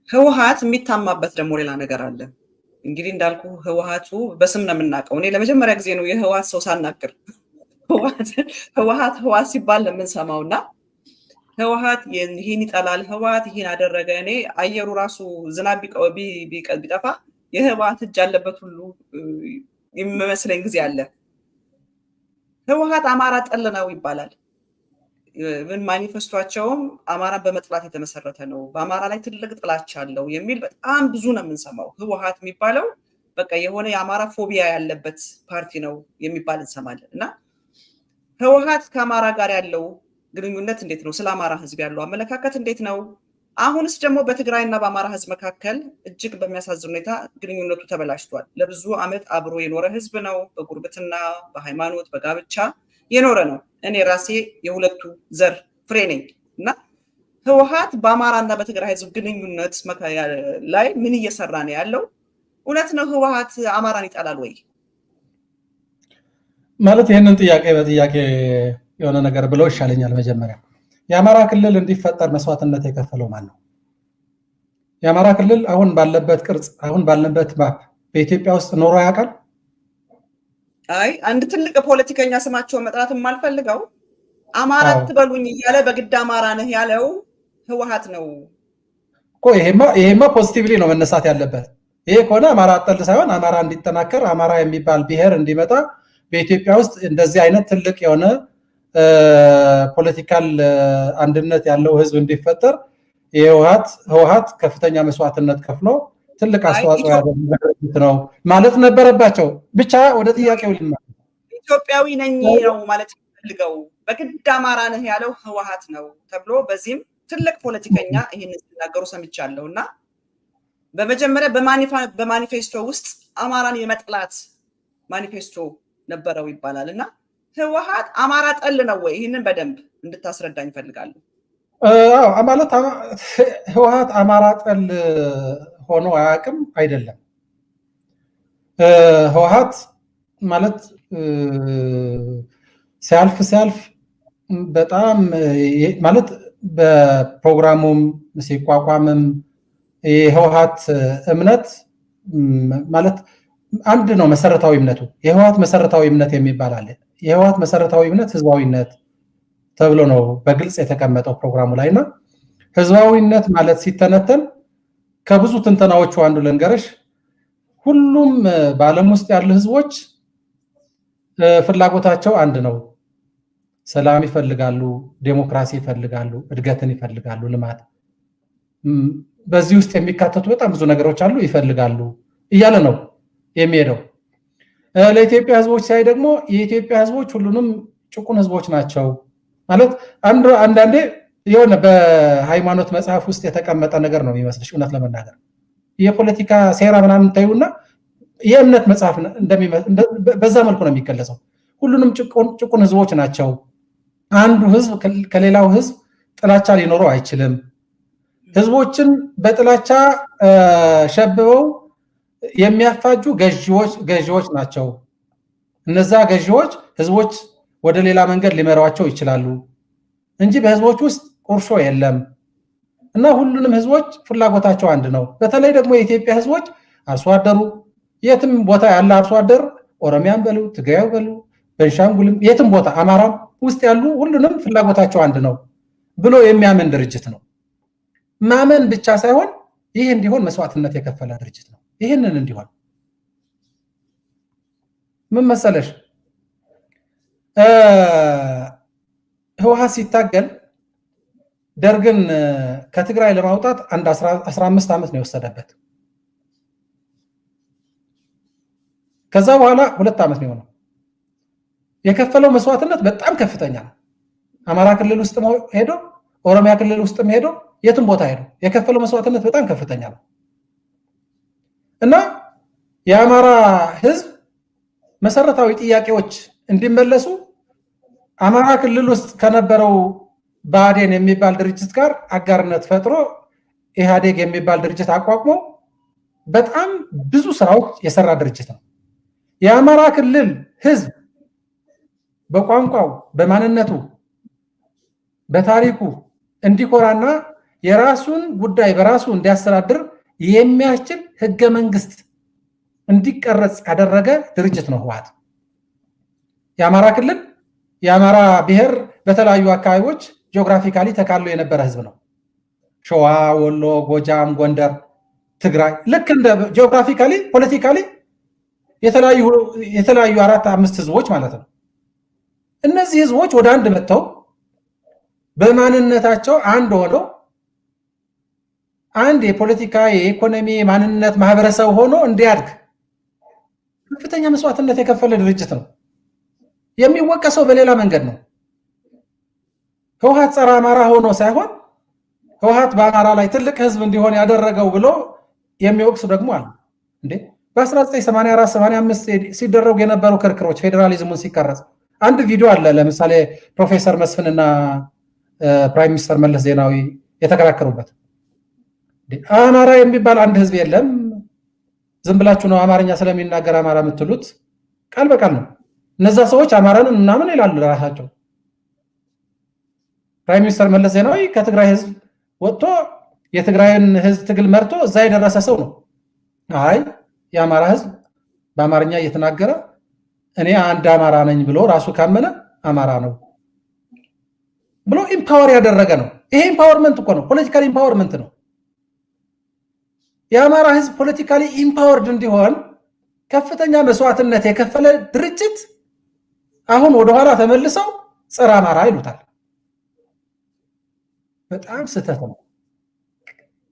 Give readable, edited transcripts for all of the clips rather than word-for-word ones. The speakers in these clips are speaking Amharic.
ህወሓት የሚታማበት ደግሞ ሌላ ነገር አለ። እንግዲህ እንዳልኩ ህወሓቱ በስም ነው የምናውቀው። እኔ ለመጀመሪያ ጊዜ ነው የህወሓት ሰው ሳናግር ህወሓት ሲባል ለምንሰማው እና ህወሓት ይህን ይጠላል፣ ህወሓት ይህን አደረገ። እኔ አየሩ ራሱ ዝናብ ቢጠፋ የህወሓት እጅ አለበት ሁሉ የሚመስለኝ ጊዜ አለ። ህወሓት አማራ ጠል ነው ይባላል። ምን ማኒፌስቷቸውም አማራን በመጥላት የተመሰረተ ነው፣ በአማራ ላይ ትልቅ ጥላቻ አለው የሚል በጣም ብዙ ነው የምንሰማው። ህወሓት የሚባለው በቃ የሆነ የአማራ ፎቢያ ያለበት ፓርቲ ነው የሚባል እንሰማለን። እና ህወሓት ከአማራ ጋር ያለው ግንኙነት እንዴት ነው? ስለ አማራ ህዝብ ያለው አመለካከት እንዴት ነው? አሁንስ ደግሞ በትግራይና በአማራ ህዝብ መካከል እጅግ በሚያሳዝን ሁኔታ ግንኙነቱ ተበላሽቷል። ለብዙ ዓመት አብሮ የኖረ ህዝብ ነው። በጉርብትና፣ በሃይማኖት፣ በጋብቻ የኖረ ነው። እኔ ራሴ የሁለቱ ዘር ፍሬ ነኝ እና ህወሓት በአማራና በትግራይ ህዝብ ግንኙነት ላይ ምን እየሰራ ነው ያለው? እውነት ነው ህወሓት አማራን ይጠላል ወይ? ማለት ይህንን ጥያቄ በጥያቄ የሆነ ነገር ብለው ይሻለኛል። መጀመሪያ የአማራ ክልል እንዲፈጠር መስዋዕትነት የከፈለው ማን ነው? የአማራ ክልል አሁን ባለበት ቅርጽ፣ አሁን ባለበት ማፕ በኢትዮጵያ ውስጥ ኖሮ ያውቃል? አይ አንድ ትልቅ ፖለቲከኛ ስማቸውን መጥራት የማልፈልገው አማራ አትበሉኝ እያለ በግድ አማራ ነህ ያለው ህወሓት ነው እኮ። ይሄማ ፖዚቲቭሊ ነው መነሳት ያለበት። ይሄ ከሆነ አማራ አጠል ሳይሆን አማራ እንዲጠናከር፣ አማራ የሚባል ብሔር እንዲመጣ፣ በኢትዮጵያ ውስጥ እንደዚህ አይነት ትልቅ የሆነ ፖለቲካል አንድነት ያለው ህዝብ እንዲፈጠር ህወሓት ከፍተኛ መስዋዕትነት ከፍሎ ትልቅ አስተዋጽኦ ያደረገ ነው ማለት ነበረባቸው። ብቻ ወደ ጥያቄው ኢትዮጵያዊ ነኝ ነው ማለት ፈልገው በግድ አማራ ነህ ያለው ህወሓት ነው ተብሎ በዚህም ትልቅ ፖለቲከኛ ይህንን ሲናገሩ ሰምቻለሁ። እና በመጀመሪያ በማኒፌስቶ ውስጥ አማራን የመጥላት ማኒፌስቶ ነበረው ይባላል። እና ህወሓት አማራ ጠል ነው ወይ? ይህንን በደንብ እንድታስረዳኝ እፈልጋለሁ። ማለት ህወሓት አማራ ጠል ሆኖ አያውቅም አይደለም። ህወሓት ማለት ሲያልፍ በጣም ማለት በፕሮግራሙም ሲቋቋምም የህወሓት እምነት ማለት አንድ ነው። መሰረታዊ እምነቱ የህወሓት መሰረታዊ እምነት የሚባል አለ። የህወሓት መሰረታዊ እምነት ህዝባዊነት ተብሎ ነው በግልጽ የተቀመጠው ፕሮግራሙ ላይ እና ህዝባዊነት ማለት ሲተነተን ከብዙ ትንተናዎቹ አንዱ ልንገርሽ። ሁሉም በዓለም ውስጥ ያሉ ህዝቦች ፍላጎታቸው አንድ ነው። ሰላም ይፈልጋሉ፣ ዴሞክራሲ ይፈልጋሉ፣ እድገትን ይፈልጋሉ፣ ልማት። በዚህ ውስጥ የሚካተቱ በጣም ብዙ ነገሮች አሉ፣ ይፈልጋሉ እያለ ነው የሚሄደው። ለኢትዮጵያ ህዝቦች ሳይ ደግሞ የኢትዮጵያ ህዝቦች ሁሉንም ጭቁን ህዝቦች ናቸው ማለት አንዳንዴ የሆነ በሃይማኖት መጽሐፍ ውስጥ የተቀመጠ ነገር ነው የሚመስልሽ። እውነት ለመናገር የፖለቲካ ሴራ ምናምን ታዩና የእምነት መጽሐፍ በዛ መልኩ ነው የሚገለጸው። ሁሉንም ጭቁን ህዝቦች ናቸው። አንዱ ህዝብ ከሌላው ህዝብ ጥላቻ ሊኖረው አይችልም። ህዝቦችን በጥላቻ ሸብበው የሚያፋጁ ገዢዎች ናቸው። እነዛ ገዢዎች ህዝቦች ወደ ሌላ መንገድ ሊመሯቸው ይችላሉ እንጂ በህዝቦች ውስጥ ቁርሾ የለም እና ሁሉንም ህዝቦች ፍላጎታቸው አንድ ነው። በተለይ ደግሞ የኢትዮጵያ ህዝቦች አርሶ አደሩ የትም ቦታ ያለ አርሶ አደር ኦሮሚያን በሉ ትግራይ በሉ ቤንሻንጉልም የትም ቦታ አማራም ውስጥ ያሉ ሁሉንም ፍላጎታቸው አንድ ነው ብሎ የሚያምን ድርጅት ነው። ማመን ብቻ ሳይሆን ይህ እንዲሆን መስዋዕትነት የከፈለ ድርጅት ነው። ይህንን እንዲሆን ምን መሰለሽ ህወሓት ሲታገል ደርግን ከትግራይ ለማውጣት 15 ዓመት ነው የወሰደበት። ከዛ በኋላ 2 ዓመት ነው የሆነው። የከፈለው መስዋዕትነት በጣም ከፍተኛ ነው። አማራ ክልል ውስጥ ሄዶ ኦሮሚያ ክልል ውስጥም ሄዶ የትም ቦታ ሄዶ የከፈለው መስዋዕትነት በጣም ከፍተኛ ነው እና የአማራ ህዝብ መሰረታዊ ጥያቄዎች እንዲመለሱ አማራ ክልል ውስጥ ከነበረው ብአዴን የሚባል ድርጅት ጋር አጋርነት ፈጥሮ ኢህአዴግ የሚባል ድርጅት አቋቁሞ በጣም ብዙ ስራዎች የሰራ ድርጅት ነው። የአማራ ክልል ህዝብ በቋንቋው፣ በማንነቱ፣ በታሪኩ እንዲኮራና የራሱን ጉዳይ በራሱ እንዲያስተዳድር የሚያስችል ህገ መንግስት እንዲቀረጽ ያደረገ ድርጅት ነው ህወሓት። የአማራ ክልል የአማራ ብሔር በተለያዩ አካባቢዎች ጂኦግራፊካሊ ተካሎ የነበረ ህዝብ ነው። ሸዋ፣ ወሎ፣ ጎጃም፣ ጎንደር፣ ትግራይ ልክ እንደ ጂኦግራፊካሊ ፖለቲካሊ የተለያዩ 4-5 ህዝቦች ማለት ነው። እነዚህ ህዝቦች ወደ አንድ መጥተው በማንነታቸው አንድ ሆነው አንድ የፖለቲካ የኢኮኖሚ ማንነት ማህበረሰብ ሆኖ እንዲያድግ ከፍተኛ መስዋዕትነት የከፈለ ድርጅት ነው። የሚወቀሰው በሌላ መንገድ ነው። ህወሓት ጸረ አማራ ሆኖ ሳይሆን ህወሓት በአማራ ላይ ትልቅ ህዝብ እንዲሆን ያደረገው ብሎ የሚወቅሱ ደግሞ አሉ። እንዴ በ1984-85 ሲደረጉ የነበሩ ክርክሮች ፌዴራሊዝሙን ሲቀረጽ አንድ ቪዲዮ አለ። ለምሳሌ ፕሮፌሰር መስፍንና ፕራይም ሚኒስተር መለስ ዜናዊ የተከራከሩበት አማራ የሚባል አንድ ህዝብ የለም፣ ዝም ብላችሁ ነው አማርኛ ስለሚናገር አማራ የምትሉት፣ ቃል በቃል ነው። እነዛ ሰዎች አማራን ምናምን ይላሉ ለራሳቸው። ፕራይም ሚኒስተር መለስ ዜናዊ ከትግራይ ህዝብ ወጥቶ የትግራይን ህዝብ ትግል መርቶ እዛ የደረሰ ሰው ነው። አይ የአማራ ህዝብ በአማርኛ እየተናገረ እኔ አንድ አማራ ነኝ ብሎ ራሱ ካመነ አማራ ነው ብሎ ኢምፓወር ያደረገ ነው። ይሄ ኢምፓወርመንት እኮ ነው፣ ፖለቲካል ኢምፓወርመንት ነው። የአማራ ህዝብ ፖለቲካሊ ኢምፓወርድ እንዲሆን ከፍተኛ መስዋዕትነት የከፈለ ድርጅት አሁን ወደኋላ ተመልሰው ጸረ አማራ ይሉታል። በጣም ስህተት ነው።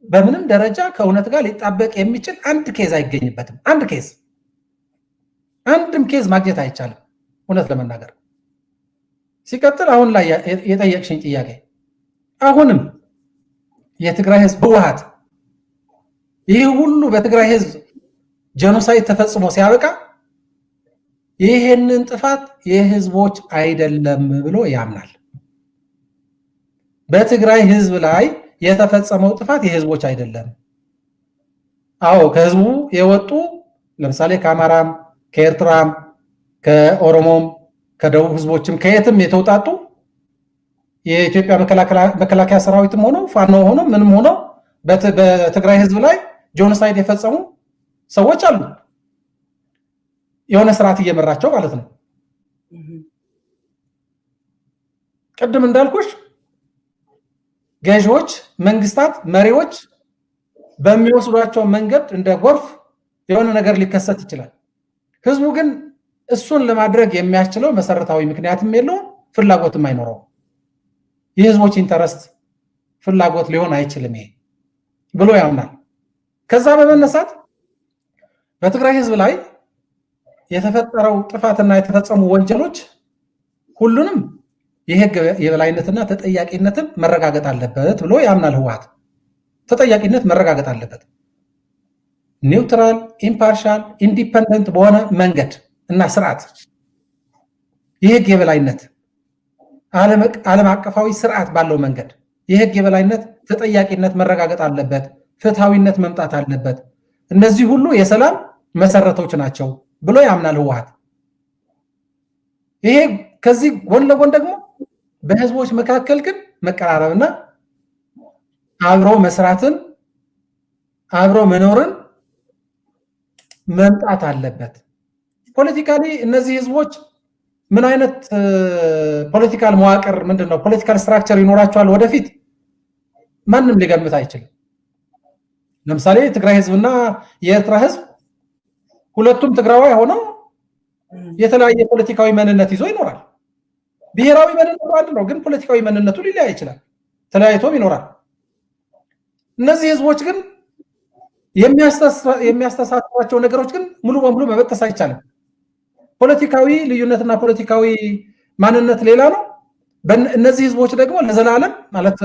በምንም ደረጃ ከእውነት ጋር ሊጣበቅ የሚችል አንድ ኬዝ አይገኝበትም። አንድም ኬዝ ማግኘት አይቻልም እውነት ለመናገር። ሲቀጥል አሁን ላይ የጠየቅሽኝ ጥያቄ አሁንም የትግራይ ህዝብ ህወሓት ይህ ሁሉ በትግራይ ህዝብ ጄኖሳይድ ተፈጽሞ ሲያበቃ ይህንን ጥፋት የህዝቦች አይደለም ብሎ ያምናል። በትግራይ ህዝብ ላይ የተፈጸመው ጥፋት የህዝቦች አይደለም። አዎ ከህዝቡ የወጡ ለምሳሌ ከአማራም፣ ከኤርትራም፣ ከኦሮሞም፣ ከደቡብ ህዝቦችም ከየትም የተውጣጡ የኢትዮጵያ መከላከያ ሰራዊትም ሆኖ ፋኖ ሆኖ ምንም ሆኖ በትግራይ ህዝብ ላይ ጄኖሳይድ የፈጸሙ ሰዎች አሉ። የሆነ ስርዓት እየመራቸው ማለት ነው። ቅድም እንዳልኩሽ ገዢዎች፣ መንግስታት፣ መሪዎች በሚወስዷቸው መንገድ እንደ ጎርፍ የሆነ ነገር ሊከሰት ይችላል። ህዝቡ ግን እሱን ለማድረግ የሚያስችለው መሰረታዊ ምክንያትም የለውም፣ ፍላጎትም አይኖረውም። የህዝቦች ኢንተረስት ፍላጎት ሊሆን አይችልም ይሄ ብሎ ያምናል። ከዛ በመነሳት በትግራይ ህዝብ ላይ የተፈጠረው ጥፋትና የተፈጸሙ ወንጀሎች ሁሉንም የህግ የበላይነትና ተጠያቂነትን መረጋገጥ አለበት ብሎ ያምናል ህወሓት። ተጠያቂነት መረጋገጥ አለበት። ኒውትራል፣ ኢምፓርሻል፣ ኢንዲፐንደንት በሆነ መንገድ እና ስርዓት የህግ የበላይነት ዓለም አቀፋዊ ስርዓት ባለው መንገድ የህግ የበላይነት ተጠያቂነት መረጋገጥ አለበት። ፍትሃዊነት መምጣት አለበት። እነዚህ ሁሉ የሰላም መሰረቶች ናቸው ብሎ ያምናል ህወሓት። ይሄ ከዚህ ጎን ለጎን ደግሞ በህዝቦች መካከል ግን መቀራረብና አብሮ መስራትን አብሮ መኖርን መምጣት አለበት። ፖለቲካሊ እነዚህ ህዝቦች ምን አይነት ፖለቲካል መዋቅር ምንድነው ፖለቲካል ስትራክቸር ይኖራቸዋል ወደፊት ማንም ሊገምት አይችልም። ለምሳሌ የትግራይ ህዝብና የኤርትራ ህዝብ ሁለቱም ትግራዋይ ሆነው የተለያየ ፖለቲካዊ ማንነት ይዞ ይኖራል። ብሔራዊ ማንነቱ አንድ ነው፣ ግን ፖለቲካዊ ማንነቱ ሊለያይ ይችላል። ተለያይቶም ይኖራል። እነዚህ ህዝቦች ግን የሚያስተሳስሯቸው ነገሮች ግን ሙሉ በሙሉ መበጠስ አይቻልም። ፖለቲካዊ ልዩነትና ፖለቲካዊ ማንነት ሌላ ነው። እነዚህ ህዝቦች ደግሞ ለዘላለም ማለት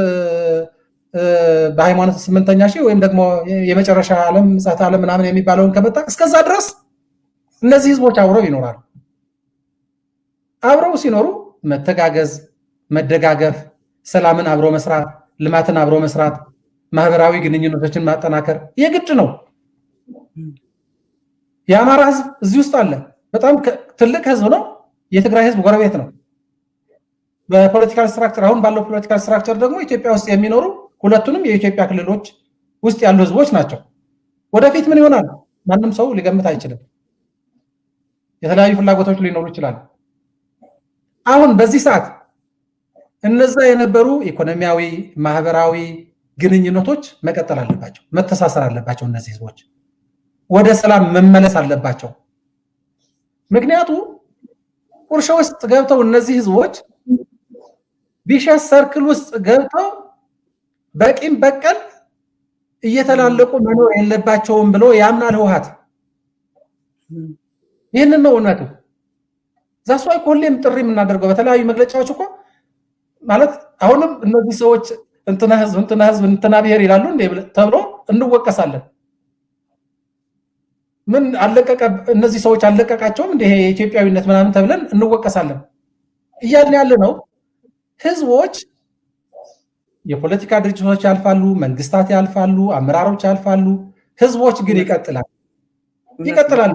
በሃይማኖት 8ኛ ሺህ ወይም ደግሞ የመጨረሻ ዓለም ምጽአተ ዓለም ምናምን የሚባለውን ከመጣ እስከዛ ድረስ እነዚህ ህዝቦች አብረው ይኖራሉ። አብረው ሲኖሩ መተጋገዝ፣ መደጋገፍ፣ ሰላምን አብሮ መስራት፣ ልማትን አብሮ መስራት፣ ማህበራዊ ግንኙነቶችን ማጠናከር የግድ ነው። የአማራ ህዝብ እዚህ ውስጥ አለ። በጣም ትልቅ ህዝብ ነው። የትግራይ ህዝብ ጎረቤት ነው። በፖለቲካል ስትራክቸር አሁን ባለው ፖለቲካል ስትራክቸር ደግሞ ኢትዮጵያ ውስጥ የሚኖሩ ሁለቱንም የኢትዮጵያ ክልሎች ውስጥ ያሉ ህዝቦች ናቸው። ወደፊት ምን ይሆናል ማንም ሰው ሊገምት አይችልም። የተለያዩ ፍላጎቶች ሊኖሩ ይችላሉ። አሁን በዚህ ሰዓት እነዛ የነበሩ ኢኮኖሚያዊ፣ ማህበራዊ ግንኙነቶች መቀጠል አለባቸው፣ መተሳሰር አለባቸው። እነዚህ ህዝቦች ወደ ሰላም መመለስ አለባቸው። ምክንያቱም ቁርሾ ውስጥ ገብተው እነዚህ ህዝቦች ቪሸስ ሰርክል ውስጥ ገብተው በቂም በቀል እየተላለቁ መኖር የለባቸውም ብሎ ያምናል ህወሓት። ይህንን ነው እውነቱ። ዛስ ዋይ ሁሌም ጥሪ የምናደርገው በተለያዩ መግለጫዎች እኮ ማለት አሁንም እነዚህ ሰዎች እንትና ህዝብ እንትና ብሔር ይላሉ እንዴ ተብሎ እንወቀሳለን። ምን አለቀቀ እነዚህ ሰዎች አለቀቃቸውም እንዴ የኢትዮጵያዊነት ምናምን ተብለን እንወቀሳለን። እያልን ያለ ነው ህዝቦች የፖለቲካ ድርጅቶች ያልፋሉ፣ መንግስታት ያልፋሉ፣ አመራሮች ያልፋሉ፣ ህዝቦች ግን ይቀጥላሉ።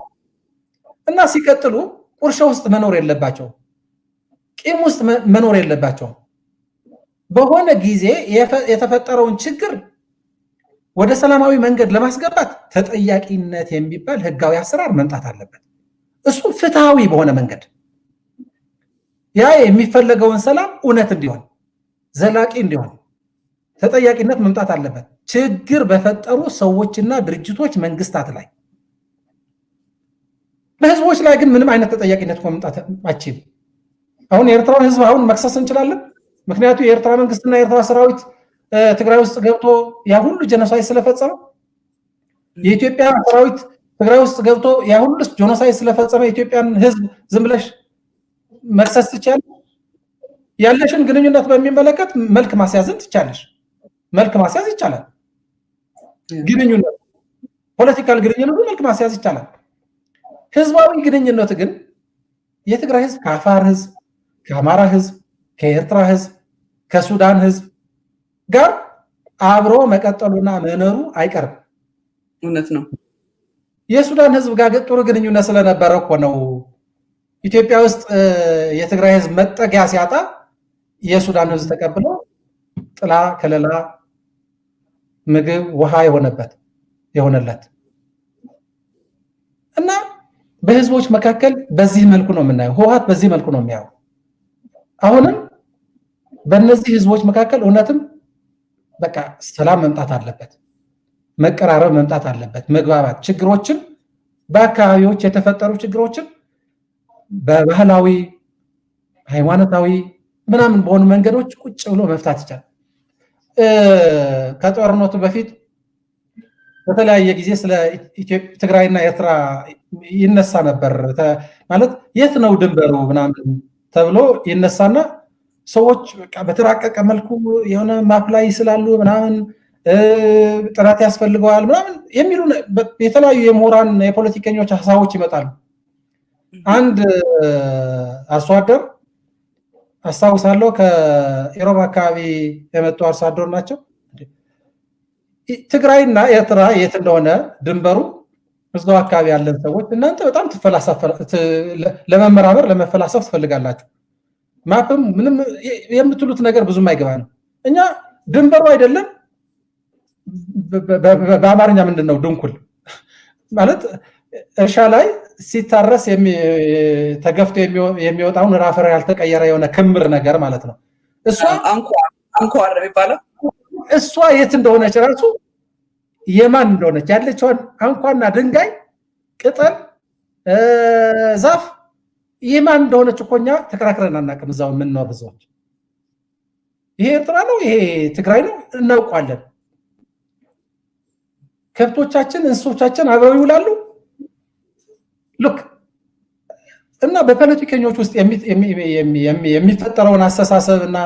እና ሲቀጥሉ ቁርሾ ውስጥ መኖር የለባቸው፣ ቂም ውስጥ መኖር የለባቸው። በሆነ ጊዜ የተፈጠረውን ችግር ወደ ሰላማዊ መንገድ ለማስገባት ተጠያቂነት የሚባል ህጋዊ አሰራር መምጣት አለበት። እሱ ፍትሃዊ በሆነ መንገድ ያ የሚፈለገውን ሰላም እውነት እንዲሆን ዘላቂ እንዲሆን ተጠያቂነት መምጣት አለበት። ችግር በፈጠሩ ሰዎችና ድርጅቶች፣ መንግስታት ላይ በህዝቦች ላይ ግን ምንም አይነት ተጠያቂነት መምጣት አይችልም። አሁን የኤርትራን ህዝብ አሁን መክሰስ እንችላለን። ምክንያቱም የኤርትራ መንግስትና የኤርትራ ሰራዊት ትግራይ ውስጥ ገብቶ ያ ሁሉ ጀኖሳይድ ስለፈጸመ፣ የኢትዮጵያ ሰራዊት ትግራይ ውስጥ ገብቶ ያ ሁሉ ጀኖሳይድ ስለፈጸመ የኢትዮጵያን ህዝብ ዝም ብለሽ መክሰስ ትችያለሽ። ያለሽን ግንኙነት በሚመለከት መልክ ማስያዝን ትቻለሽ። መልክ ማስያዝ ይቻላል። ግንኙነት ፖለቲካል ግንኙነት መልክ ማስያዝ ይቻላል። ህዝባዊ ግንኙነት ግን የትግራይ ህዝብ ከአፋር ህዝብ፣ ከአማራ ህዝብ፣ ከኤርትራ ህዝብ፣ ከሱዳን ህዝብ ጋር አብሮ መቀጠሉና መኖሩ አይቀርም። እውነት ነው። የሱዳን ህዝብ ጋር ጥሩ ግንኙነት ስለነበረ እኮ ነው ኢትዮጵያ ውስጥ የትግራይ ህዝብ መጠጊያ ሲያጣ የሱዳን ህዝብ ተቀብሎ ጥላ ከለላ፣ ምግብ፣ ውሃ የሆነለት እና በህዝቦች መካከል በዚህ መልኩ ነው የምናየው። ህወሓት በዚህ መልኩ ነው የሚያየው። አሁንም በእነዚህ ህዝቦች መካከል እውነትም በቃ ሰላም መምጣት አለበት፣ መቀራረብ መምጣት አለበት፣ መግባባት፣ ችግሮችን በአካባቢዎች የተፈጠሩ ችግሮችን በባህላዊ ሃይማኖታዊ ምናምን በሆኑ መንገዶች ቁጭ ብሎ መፍታት ይቻላል። ከጦርነቱ በፊት በተለያየ ጊዜ ስለ ትግራይና ኤርትራ ይነሳ ነበር። ማለት የት ነው ድንበሩ ምናምን ተብሎ ይነሳና ሰዎች በቃ በተራቀቀ መልኩ የሆነ ማፕ ላይ ስላሉ ምናምን ጥናት ያስፈልገዋል ምናምን የሚሉ የተለያዩ የምሁራን የፖለቲከኞች ሀሳቦች ይመጣሉ። አንድ አርሶ አደር አስታውሳለሁ፣ ከኢሮብ አካባቢ የመጡ አርሶ አደር ናቸው። ትግራይና ኤርትራ የት እንደሆነ ድንበሩ እዛው አካባቢ ያለን ሰዎች እናንተ በጣም ለመመራመር ለመፈላሰፍ ትፈልጋላችሁ፣ ማፕም ምንም የምትሉት ነገር ብዙም አይገባ ነው። እኛ ድንበሩ አይደለም በአማርኛ ምንድን ነው ድንኩል ማለት እርሻ ላይ ሲታረስ ተገፍቶ የሚወጣውን ራፈር ያልተቀየረ የሆነ ክምር ነገር ማለት ነው። እሷ አንኳር የሚባለው እሷ የት እንደሆነች ራሱ የማን እንደሆነች ያለችውን አንኳና ድንጋይ፣ ቅጠል፣ ዛፍ የማን እንደሆነች እኮ እኛ ተከራክረን አናውቅም። እዛው የምንኖር ህዝቦች ይሄ ኤርትራ ነው ይሄ ትግራይ ነው እናውቋለን። ከብቶቻችን እንስሶቻችን አብረው ይውላሉ። ሉክ እና በፖለቲከኞች ውስጥ የሚፈጠረውን አስተሳሰብ እና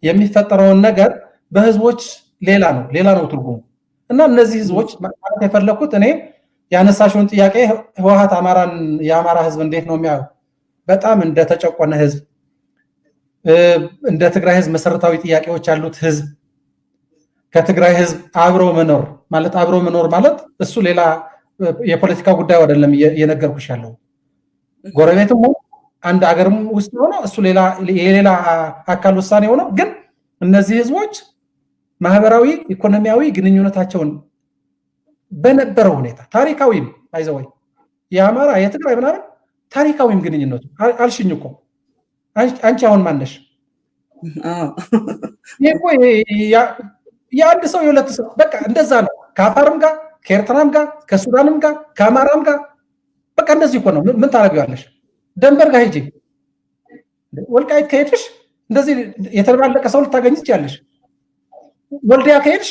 የሚፈጠረውን ነገር በህዝቦች ሌላ ነው ትርጉሙ። እና እነዚህ ህዝቦች ማለት የፈለኩት እኔ ያነሳሽውን ጥያቄ ህወሓት የአማራ ህዝብ እንዴት ነው የሚያየው? በጣም እንደተጨቆነ ህዝብ፣ እንደ ትግራይ ህዝብ መሰረታዊ ጥያቄዎች ያሉት ህዝብ፣ ከትግራይ ህዝብ አብሮ መኖር ማለት እሱ ሌላ የፖለቲካ ጉዳይ አይደለም እየነገርኩሽ ያለው። ጎረቤትም አንድ ሀገርም ውስጥ ሆኖ እሱ የሌላ አካል ውሳኔ ሆኖ ግን እነዚህ ህዝቦች ማህበራዊ ኢኮኖሚያዊ ግንኙነታቸውን በነበረው ሁኔታ ታሪካዊም አይዘወይ የአማራ የትግራይ ምናምን ታሪካዊም ግንኙነቱ አልሽኝ እኮ አንቺ አሁን ማነሽ? የአንድ ሰው የሁለት ሰው በቃ እንደዛ ነው። ከአፋርም ጋር ከኤርትራም ጋር ከሱዳንም ጋር ከአማራም ጋር በቃ እንደዚህ እኮ ነው። ምን ታደርጊዋለሽ? ደንበር ጋር ሂጂ፣ ወልቃይት ከሄድሽ እንደዚህ የተባለቀ ሰው ልታገኝ ትችያለሽ። ወልዲያ ከሄድሽ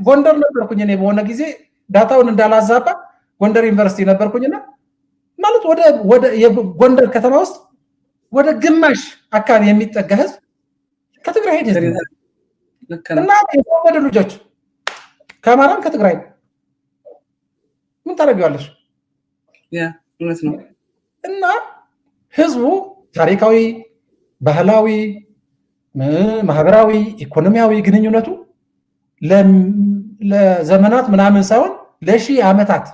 ጎንደር ነበርኩኝ እኔ በሆነ ጊዜ ዳታውን እንዳላዛባ ጎንደር ዩኒቨርሲቲ ነበርኩኝና ማለት ወደ ጎንደር ከተማ ውስጥ ወደ ግማሽ አካባቢ የሚጠጋ ህዝብ ከትግራይ ሄደ እና የተወለዱ ልጆች ከአማራም ከትግራይ ምን ታደርጊዋለሽ? እውነት ነው። እና ህዝቡ ታሪካዊ፣ ባህላዊ፣ ማህበራዊ፣ ኢኮኖሚያዊ ግንኙነቱ ለዘመናት ምናምን ሳይሆን ለሺህ ዓመታት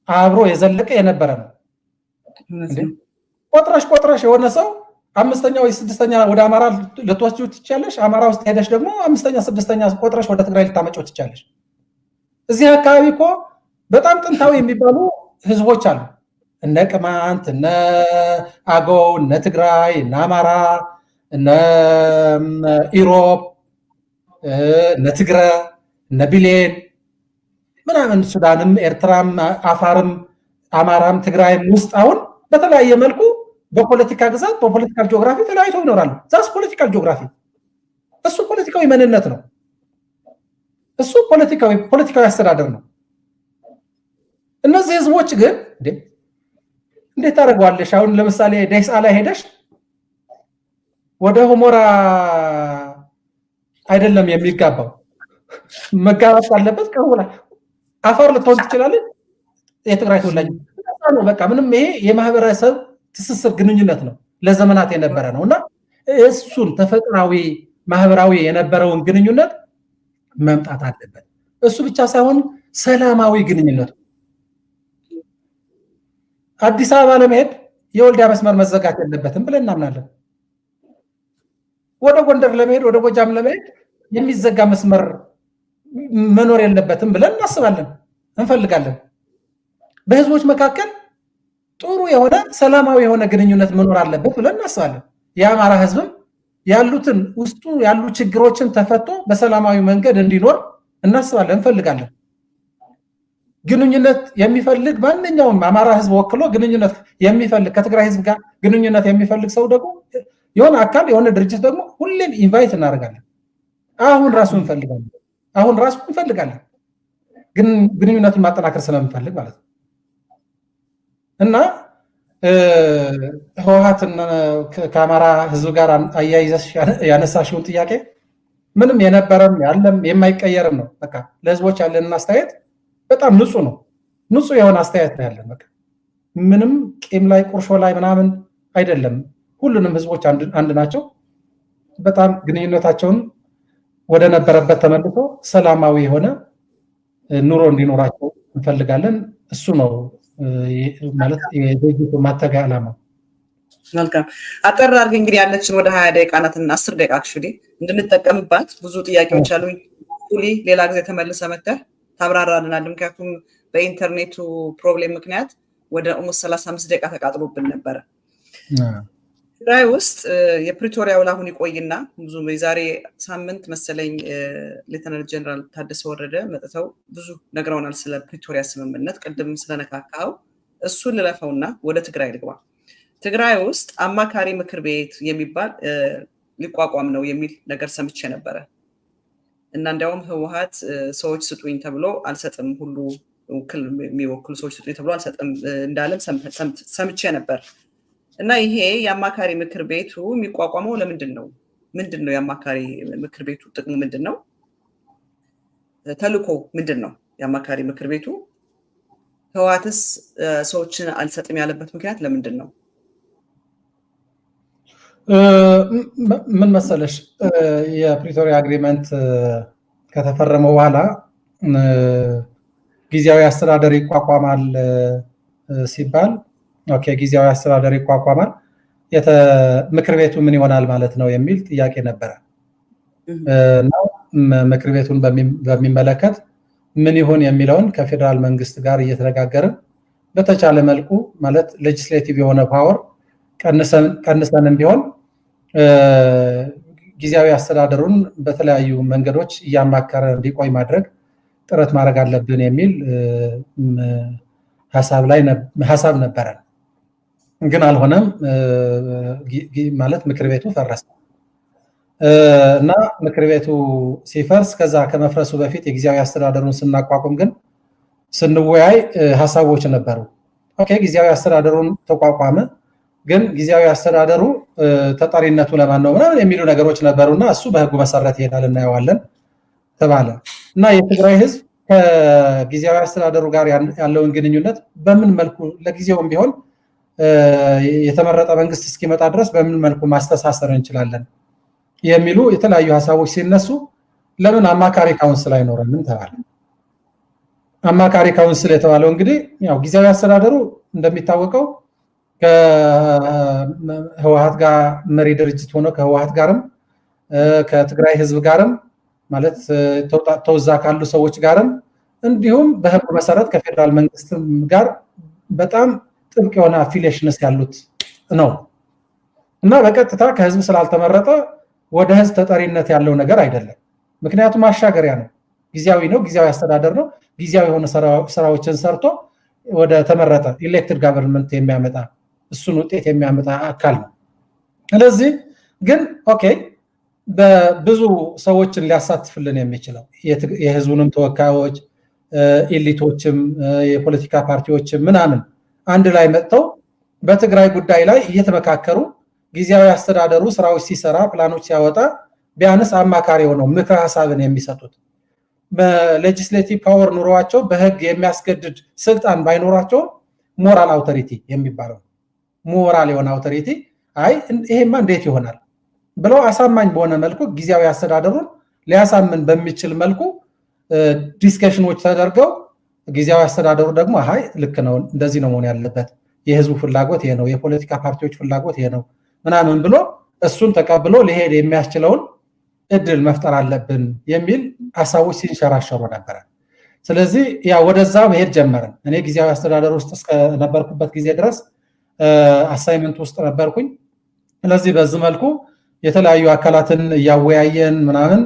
አብሮ የዘለቀ የነበረ ነው። ቆጥረሽ የሆነ ሰው አምስተኛ ወይ ስድስተኛ ወደ አማራ ልትወስጂው ትችያለሽ። አማራ ውስጥ ሄደሽ ደግሞ አምስተኛ ስድስተኛ ቆጥረሽ ወደ ትግራይ ልታመጪው ትችያለሽ። እዚህ አካባቢ እኮ በጣም ጥንታዊ የሚባሉ ህዝቦች አሉ። እነ ቅማንት፣ እነ አገው፣ እነ ትግራይ፣ እነ አማራ፣ እነ ኢሮብ፣ እነ ትግረ፣ እነ ቢሌን ምናምን ሱዳንም፣ ኤርትራም፣ አፋርም፣ አማራም ትግራይም ውስጥ አሁን በተለያየ መልኩ በፖለቲካ ግዛት በፖለቲካል ጂኦግራፊ ተለያይተው ይኖራሉ። ዛስ ፖለቲካል ጂኦግራፊ እሱ ፖለቲካዊ ማንነት ነው። እሱ ፖለቲካዊ አስተዳደር ነው። እነዚህ ህዝቦች ግን እንዴት ታደርገዋለሽ? አሁን ለምሳሌ ደህሳ ላይ ሄደሽ ወደ ሁመራ አይደለም የሚጋባው መጋባት አለበት ቀርቦላ አፋር ልትሆን ትችላለች። የትግራይ ተወላጅ ነው። በቃ ምንም ይሄ የማህበረሰብ ትስስር ግንኙነት ነው፣ ለዘመናት የነበረ ነው እና እሱን ተፈጥሯዊ ማህበራዊ የነበረውን ግንኙነት መምጣት አለበት። እሱ ብቻ ሳይሆን ሰላማዊ ግንኙነት አዲስ አበባ ለመሄድ የወልዲያ መስመር መዘጋት የለበትም ብለን እናምናለን። ወደ ጎንደር ለመሄድ ወደ ጎጃም ለመሄድ የሚዘጋ መስመር መኖር የለበትም ብለን እናስባለን፣ እንፈልጋለን። በህዝቦች መካከል ጥሩ የሆነ ሰላማዊ የሆነ ግንኙነት መኖር አለበት ብለን እናስባለን። የአማራ ህዝብም ያሉትን ውስጡ ያሉ ችግሮችን ተፈቶ በሰላማዊ መንገድ እንዲኖር እናስባለን፣ እንፈልጋለን። ግንኙነት የሚፈልግ ማንኛውም አማራ ህዝብ ወክሎ ግንኙነት የሚፈልግ ከትግራይ ህዝብ ጋር ግንኙነት የሚፈልግ ሰው ደግሞ የሆነ አካል የሆነ ድርጅት ደግሞ ሁሌም ኢንቫይት እናደርጋለን። አሁን ራሱ እንፈልጋለን ግን ግንኙነቱን ማጠናከር ስለምንፈልግ ማለት ነው። እና ህወሓትን ከአማራ ህዝብ ጋር አያይዘሽ ያነሳሽውን ጥያቄ ምንም የነበረም ያለም የማይቀየርም ነው። በቃ ለህዝቦች ያለንን አስተያየት በጣም ንጹህ ነው። ንጹህ የሆነ አስተያየት ነው ያለን። በቃ ምንም ቂም ላይ ቁርሾ ላይ ምናምን አይደለም። ሁሉንም ህዝቦች አንድ ናቸው። በጣም ግንኙነታቸውን ወደ ነበረበት ተመልሶ ሰላማዊ የሆነ ኑሮ እንዲኖራቸው እንፈልጋለን። እሱ ነው ማለት የድርጅቱ ማተጋያ ዓላማ። መልካም አጠር አድርገህ እንግዲህ ያለችን ወደ 20 ደቂቃ ናትና 10 ደቂቃ አክቹሊ እንድንጠቀምባት ብዙ ጥያቄዎች አሉኝ። ሌላ ጊዜ ተመልሰ መጥተህ ታብራራልናል። ምክንያቱም በኢንተርኔቱ ፕሮብሌም ምክንያት ወደ 35 ደቂቃ ተቃጥሎብን ነበረ። ትግራይ ውስጥ የፕሪቶሪያ ውል አሁን ይቆይና ብዙ የዛሬ ሳምንት መሰለኝ ሌተናንት ጀነራል ታደሰ ወረደ መጥተው ብዙ ነግረውናል ስለ ፕሪቶሪያ ስምምነት። ቅድም ስለነካካው እሱን ልለፈውና ወደ ትግራይ ልግባ። ትግራይ ውስጥ አማካሪ ምክር ቤት የሚባል ሊቋቋም ነው የሚል ነገር ሰምቼ ነበረ እና እንዲያውም ህወሓት ሰዎች ስጡኝ ተብሎ አልሰጥም፣ ሁሉ የሚወክሉ ሰዎች ስጡኝ ተብሎ አልሰጥም እንዳለም ሰምቼ ነበር። እና ይሄ የአማካሪ ምክር ቤቱ የሚቋቋመው ለምንድን ነው? ምንድን ነው የአማካሪ ምክር ቤቱ ጥቅሙ? ምንድን ነው ተልእኮ? ምንድን ነው የአማካሪ ምክር ቤቱ? ህወሓትስ ሰዎችን አልሰጥም ያለበት ምክንያት ለምንድን ነው? ምን መሰለሽ፣ የፕሪቶሪያ አግሪመንት ከተፈረመ በኋላ ጊዜያዊ አስተዳደር ይቋቋማል ሲባል ኦኬ፣ ጊዜያዊ አስተዳደር ይቋቋማል፣ ምክር ቤቱ ምን ይሆናል ማለት ነው የሚል ጥያቄ ነበረ። እና ምክር ቤቱን በሚመለከት ምን ይሁን የሚለውን ከፌደራል መንግስት ጋር እየተነጋገርን በተቻለ መልኩ ማለት ሌጂስሌቲቭ የሆነ ፓወር ቀንሰንም ቢሆን ጊዜያዊ አስተዳደሩን በተለያዩ መንገዶች እያማከረ እንዲቆይ ማድረግ ጥረት ማድረግ አለብን የሚል ሀሳብ ነበረ። ግን አልሆነም ማለት ምክር ቤቱ ፈረሰ እና ምክር ቤቱ ሲፈርስ ከዛ ከመፍረሱ በፊት የጊዜያዊ አስተዳደሩን ስናቋቁም ግን ስንወያይ ሀሳቦች ነበሩ። ኦኬ ጊዜያዊ አስተዳደሩን ተቋቋመ፣ ግን ጊዜያዊ አስተዳደሩ ተጠሪነቱ ለማን ነው ምናምን የሚሉ ነገሮች ነበሩና እሱ በህጉ መሰረት ይሄዳል እናየዋለን ተባለ እና የትግራይ ህዝብ ከጊዜያዊ አስተዳደሩ ጋር ያለውን ግንኙነት በምን መልኩ ለጊዜውም ቢሆን የተመረጠ መንግስት እስኪመጣ ድረስ በምን መልኩ ማስተሳሰር እንችላለን የሚሉ የተለያዩ ሀሳቦች ሲነሱ ለምን አማካሪ ካውንስል አይኖርም ተባለ። አማካሪ ካውንስል የተባለው እንግዲህ ያው ጊዜያዊ አስተዳደሩ እንደሚታወቀው ከህወሓት ጋር መሪ ድርጅት ሆኖ ከህወሓት ጋርም ከትግራይ ህዝብ ጋርም ማለት ተወዛ ካሉ ሰዎች ጋርም እንዲሁም በህግ መሰረት ከፌደራል መንግስት ጋር በጣም ጥብቅ የሆነ አፊሊዬሽንስ ያሉት ነው እና በቀጥታ ከህዝብ ስላልተመረጠ ወደ ህዝብ ተጠሪነት ያለው ነገር አይደለም። ምክንያቱም አሻገሪያ ነው፣ ጊዜያዊ ነው፣ ጊዜያዊ አስተዳደር ነው። ጊዜያዊ የሆነ ስራዎችን ሰርቶ ወደ ተመረጠ ኢሌክትድ ጋቨርንመንት የሚያመጣ እሱን ውጤት የሚያመጣ አካል ነው። ስለዚህ ግን ኦኬ በብዙ ሰዎችን ሊያሳትፍልን የሚችለው የህዝቡንም ተወካዮች ኤሊቶችም የፖለቲካ ፓርቲዎችም ምናምን አንድ ላይ መጥተው በትግራይ ጉዳይ ላይ እየተመካከሩ ጊዜያዊ አስተዳደሩ ስራዎች ሲሰራ ፕላኖች ሲያወጣ ቢያንስ አማካሪ ሆነው ምክረ ሀሳብን የሚሰጡት በሌጂስሌቲቭ ፓወር ኑሯቸው በህግ የሚያስገድድ ስልጣን ባይኖራቸው ሞራል አውቶሪቲ የሚባለው ሞራል የሆነ አውቶሪቲ አይ ይሄማ እንዴት ይሆናል ብለው አሳማኝ በሆነ መልኩ ጊዜያዊ አስተዳደሩን ሊያሳምን በሚችል መልኩ ዲስከሽኖች ተደርገው ጊዜያዊ አስተዳደሩ ደግሞ አይ ልክ ነው እንደዚህ ነው መሆን ያለበት የህዝቡ ፍላጎት ይሄ ነው የፖለቲካ ፓርቲዎች ፍላጎት ይሄ ነው ምናምን ብሎ እሱን ተቀብሎ ሊሄድ የሚያስችለውን እድል መፍጠር አለብን የሚል ሀሳቦች ሲንሸራሸሩ ነበር። ስለዚህ ያ ወደዛ መሄድ ጀመርን። እኔ ጊዜያዊ አስተዳደር ውስጥ እስከነበርኩበት ጊዜ ድረስ አሳይመንት ውስጥ ነበርኩኝ። ስለዚህ በዚህ መልኩ የተለያዩ አካላትን እያወያየን ምናምን